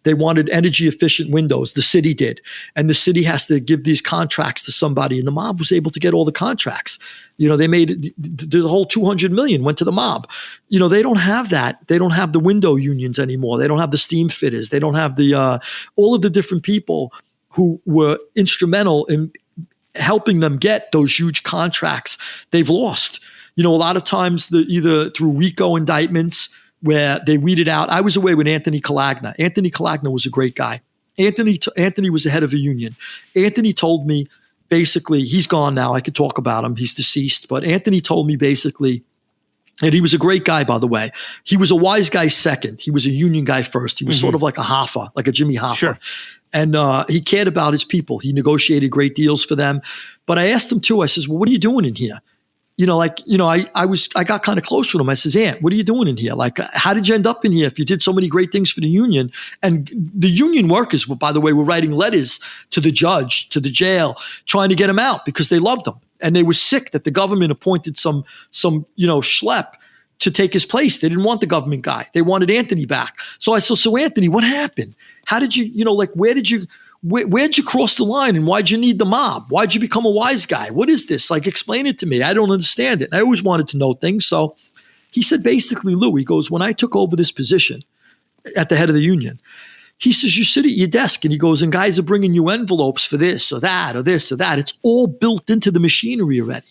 They wanted energy efficient windows. The city did. And the city has to give these contracts to somebody. And the mob was able to get all the contracts. They made the whole 200 million went to the mob. They don't have that. They don't have the window unions anymore. They don't have the steam fitters. They don't have the all of the different people who were instrumental in helping them get those huge contracts. They've lost. A lot of times either through RICO indictments, where they weeded out. I was away with Anthony Calagna. Anthony Calagna was a great guy. Anthony was the head of a union. Anthony told me, basically, he's gone now. I could talk about him. He's deceased. But Anthony told me basically, and he was a great guy, by the way. He was a wise guy second. He was a union guy first. He was sort of like a Hoffa, like a Jimmy Hoffa. Sure. And he cared about his people. He negotiated great deals for them. But I asked him too, I says, well, what are you doing in here? I got kind of close with him. I says, Ant, what are you doing in here? Like, how did you end up in here if you did so many great things for the union? And the union workers, by the way, were writing letters to the judge, to the jail, trying to get him out because they loved him. And they were sick that the government appointed some schlep to take his place. They didn't want the government guy. They wanted Anthony back. So I said, so Anthony, what happened? How did you, where'd you cross the line and why'd you need the mob? Why'd you become a wise guy? What is this? Like, explain it to me. I don't understand it. I always wanted to know things. So he said, basically, Lou, he goes, when I took over this position at the head of the union, he says, you sit at your desk and he goes, and guys are bringing you envelopes for this or that or this or that. It's all built into the machinery already.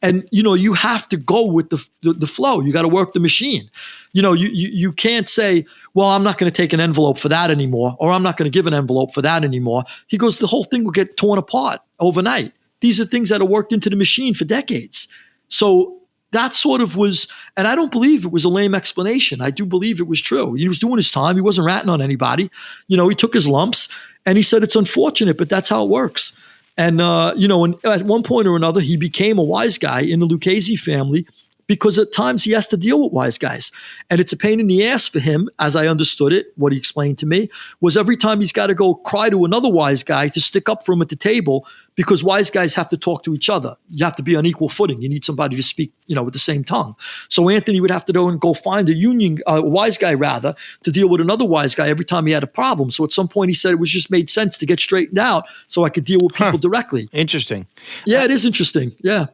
And, you have to go with the flow. You got to work the machine. You can't say, well, I'm not going to take an envelope for that anymore, or I'm not going to give an envelope for that anymore. He goes, the whole thing will get torn apart overnight. These are things that are worked into the machine for decades. So that sort of was, and I don't believe it was a lame explanation. I do believe it was true. He was doing his time. He wasn't ratting on anybody. He took his lumps and he said, it's unfortunate, but that's how it works. And, and at one point or another, he became a wise guy in the Lucchese family because at times he has to deal with wise guys. And it's a pain in the ass for him, as I understood it. What he explained to me was every time he's got to go cry to another wise guy to stick up for him at the table because wise guys have to talk to each other. You have to be on equal footing. You need somebody to speak, with the same tongue. So Anthony would have to go find a wise guy rather, to deal with another wise guy every time he had a problem. So at some point he said it was just made sense to get straightened out so I could deal with people directly. Interesting. Yeah, it is interesting. Yeah.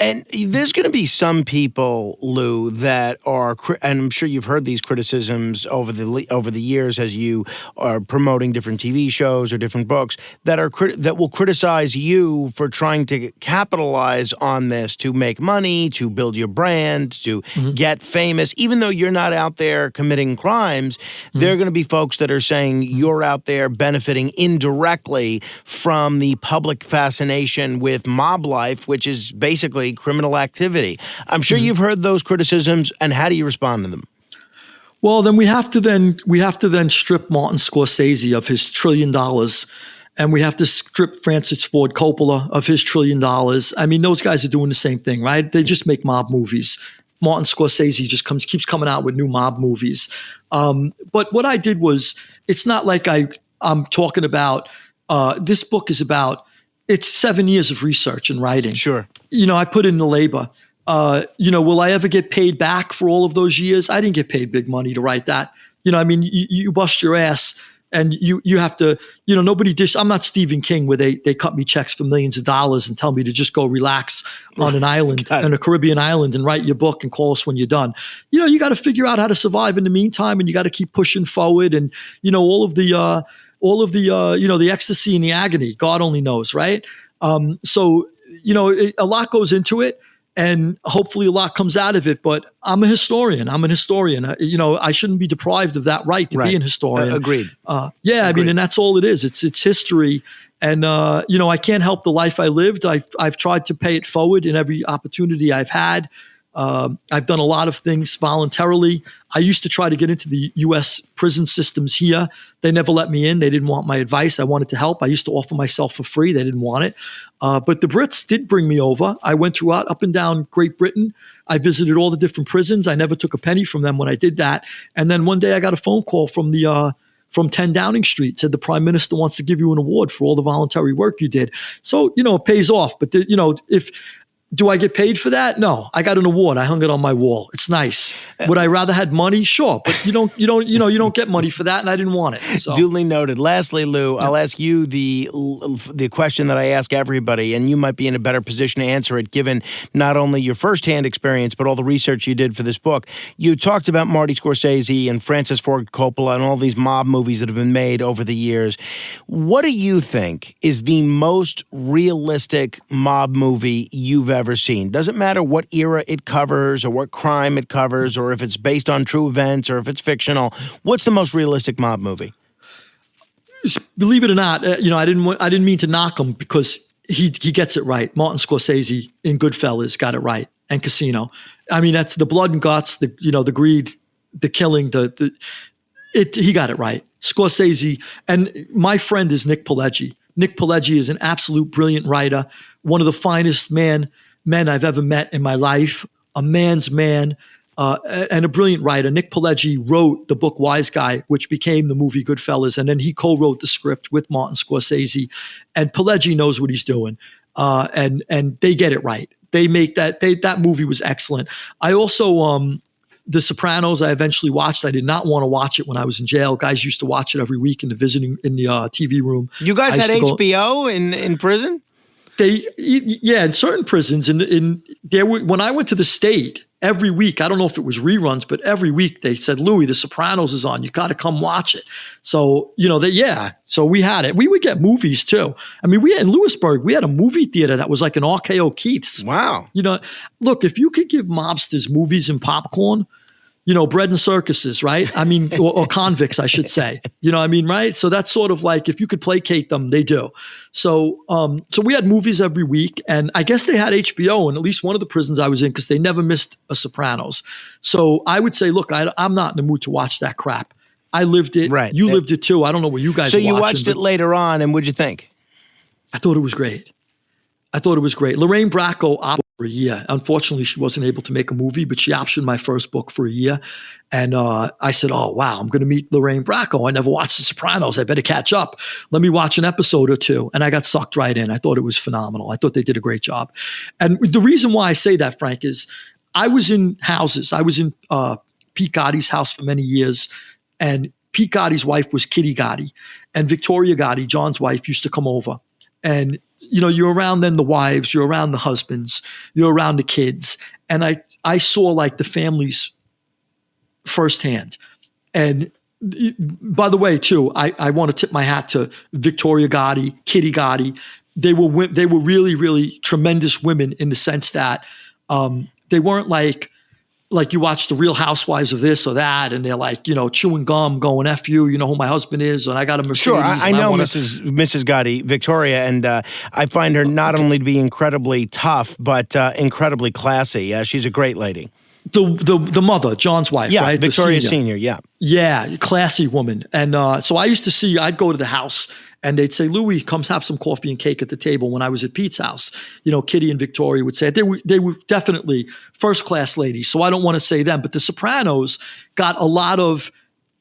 And there's going to be some people, Lou, that are, and I'm sure you've heard these criticisms over the years as you are promoting different TV shows or different books, that will criticize you for trying to capitalize on this to make money, to build your brand, to get famous. Even though you're not out there committing crimes, there are going to be folks that are saying you're out there benefiting indirectly from the public fascination with mob life, which is basically criminal activity. I'm sure you've heard those criticisms, and how do you respond to them? Well, then we have to then strip Martin Scorsese of his $1 trillion, and we have to strip Francis Ford Coppola of his $1 trillion. I mean, those guys are doing the same thing, right? They just make mob movies. Martin Scorsese just keeps coming out with new mob movies. But what I did was, it's not like I'm talking about. This book is about. It's 7 years of research and writing. Sure. I put in the labor. Will I ever get paid back for all of those years? I didn't get paid big money to write that. You bust your ass and you have to, I'm not Stephen King where they cut me checks for millions of dollars and tell me to just go relax on an island, on a Caribbean island, and write your book and call us when you're done. You got to figure out how to survive in the meantime, and you got to keep pushing forward, and, all of the the ecstasy and the agony, God only knows, right? So a lot goes into it, and hopefully a lot comes out of it. But I'm a historian. I shouldn't be deprived of that right to be an historian. Agreed. Agreed. I mean, and that's all it is. It's history. And, I can't help the life I lived. I've tried to pay it forward in every opportunity I've had. I've done a lot of things voluntarily. I used to try to get into the U.S. prison systems here. They never let me in. They didn't want my advice. I wanted to help. I used to offer myself for free. They didn't want it. But the Brits did bring me over. I went throughout up and down Great Britain. I visited all the different prisons. I never took a penny from them when I did that. And then one day I got a phone call from 10 Downing Street, said the Prime Minister wants to give you an award for all the voluntary work you did. So, it pays off. But, do I get paid for that? No, I got an award. I hung it on my wall. It's nice. Would I rather had money? Sure, but you don't get money for that, and I didn't want it. So. Duly noted. Lastly, Lou, I'll ask you the question that I ask everybody, and you might be in a better position to answer it, given not only your firsthand experience but all the research you did for this book. You talked about Marty Scorsese and Francis Ford Coppola and all these mob movies that have been made over the years. What do you think is the most realistic mob movie you've ever seen? Doesn't matter what era it covers or what crime it covers or if it's based on true events or if it's fictional. What's the most realistic mob movie? Believe it or not, I didn't mean to knock him because he gets it right. Martin Scorsese in Goodfellas got it right, and Casino. I mean, that's the blood and guts, the greed, the killing, he got it right. Scorsese, and my friend is Nick Pileggi. Nick Pileggi is an absolute brilliant writer, one of the finest men I've ever met in my life, a man's man, and a brilliant writer. Nick Pileggi wrote the book Wise Guy, which became the movie Goodfellas, and then he co-wrote the script with Martin Scorsese. And Pileggi knows what he's doing, and they get it right. They make that movie was excellent. I also The Sopranos, I eventually watched. I did not want to watch it when I was in jail. Guys used to watch it every week in the TV room. You guys had HBO in prison? In certain prisons. When I went to the state every week, I don't know if it was reruns, but every week they said, Louis, The Sopranos is on. You got to come watch it. So, so we had it. We would get movies too. I mean, in Lewisburg, we had a movie theater that was like an RKO Keith's. Wow. Look, if you could give mobsters movies and popcorn, bread and circuses, right? I mean, or convicts, I should say. Right? So that's sort of like, if you could placate them, they do. So we had movies every week, and I guess they had HBO in at least one of the prisons I was in because they never missed a Sopranos. So I would say, look, I'm not in the mood to watch that crap. I lived it. Right. You lived it too. I don't know what you guys. So you watched it later on, and what'd you think? I thought it was great. I thought it was great. Lorraine Bracco optioned for a year. Unfortunately, she wasn't able to make a movie, but she optioned my first book for a year. And I said, oh, wow, I'm going to meet Lorraine Bracco. I never watched The Sopranos. I better catch up. Let me watch an episode or two. And I got sucked right in. I thought it was phenomenal. I thought they did a great job. And the reason why I say that, Frank, is I was in houses. I was in Pete Gotti's house for many years. And Pete Gotti's wife was Kitty Gotti. And Victoria Gotti, John's wife, used to come over. And you're around then the wives, you're around the husbands, you're around the kids. And I saw like the families firsthand. And by the way, too, I want to tip my hat to Victoria Gotti, Kitty Gotti. They were really, really tremendous women in the sense that they weren't like you watch the Real Housewives of this or that, and they're like, chewing gum, going F you, you know who my husband is, and I got a Mercedes. Sure, I know Mrs. Gotti, Victoria, and I find her not only to be incredibly tough, but incredibly classy. She's a great lady. The mother, John's wife, yeah, right? Victoria Senior, yeah. Yeah, classy woman. And so I used to see, I'd go to the house, and they'd say, Louis, come have some coffee and cake at the table. When I was at Pete's house, Kitty and Victoria would say it. They were definitely first-class ladies, so I don't want to say them. But The Sopranos got a lot of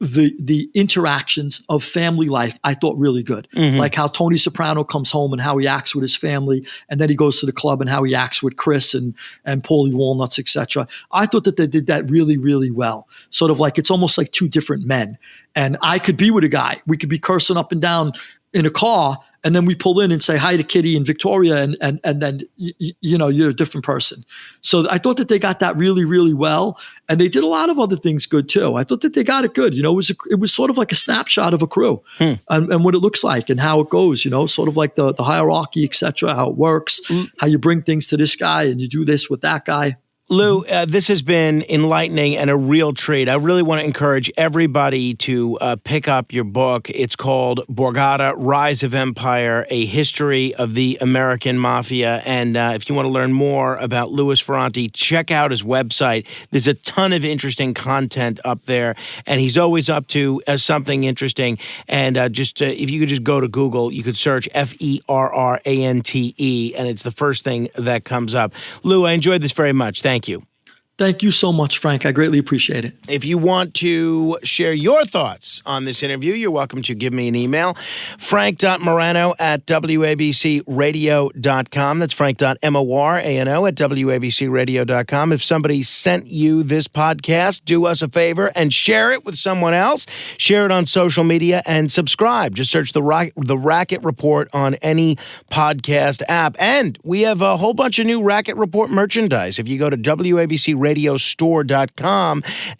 the interactions of family life, I thought, really good. Mm-hmm. Like how Tony Soprano comes home and how he acts with his family, and then he goes to the club and how he acts with Chris and Paulie Walnuts, etc. I thought that they did that really, really well. Sort of like it's almost like two different men. And I could be with a guy. We could be cursing up and down in a car, and then we pull in and say hi to Kitty and Victoria, and then you're a different person. So I thought that they got that really, really well, and they did a lot of other things good too. I thought that they got it good. It was sort of like a snapshot of a crew and what it looks like and how it goes. Sort of like the hierarchy, etc. How it works, how you bring things to this guy and you do this with that guy. Lou, this has been enlightening and a real treat. I really want to encourage everybody to pick up your book. It's called Borgata, Rise of Empire, A History of the American Mafia. And if you want to learn more about Louis Ferrante, check out his website. There's a ton of interesting content up there, and he's always up to something interesting. And if you could just go to Google, you could search Ferrante, and it's the first thing that comes up. Lou, I enjoyed this very much. Thank you. Thank you so much, Frank. I greatly appreciate it. If you want to share your thoughts on this interview, you're welcome to give me an email, frank.morano@wabcradio.com. That's frank.morano@wabcradio.com. If somebody sent you this podcast, do us a favor and share it with someone else. Share it on social media and subscribe. Just search the Racket Report on any podcast app. And we have a whole bunch of new Racket Report merchandise. If you go to WABCRadiostore.com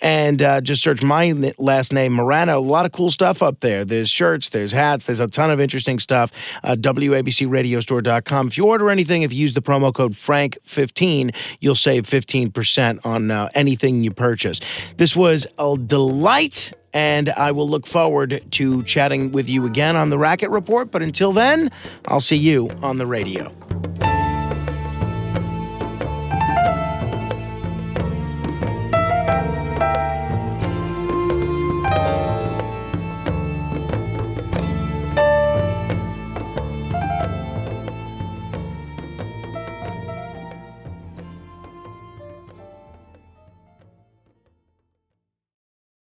and just search my last name, Morano. A lot of cool stuff up there. There's shirts, there's hats, there's a ton of interesting stuff. WABCRadiostore.com. If you order anything, if you use the promo code FRANK15, you'll save 15% on anything you purchase. This was a delight, and I will look forward to chatting with you again on the Racket Report. But until then, I'll see you on the radio.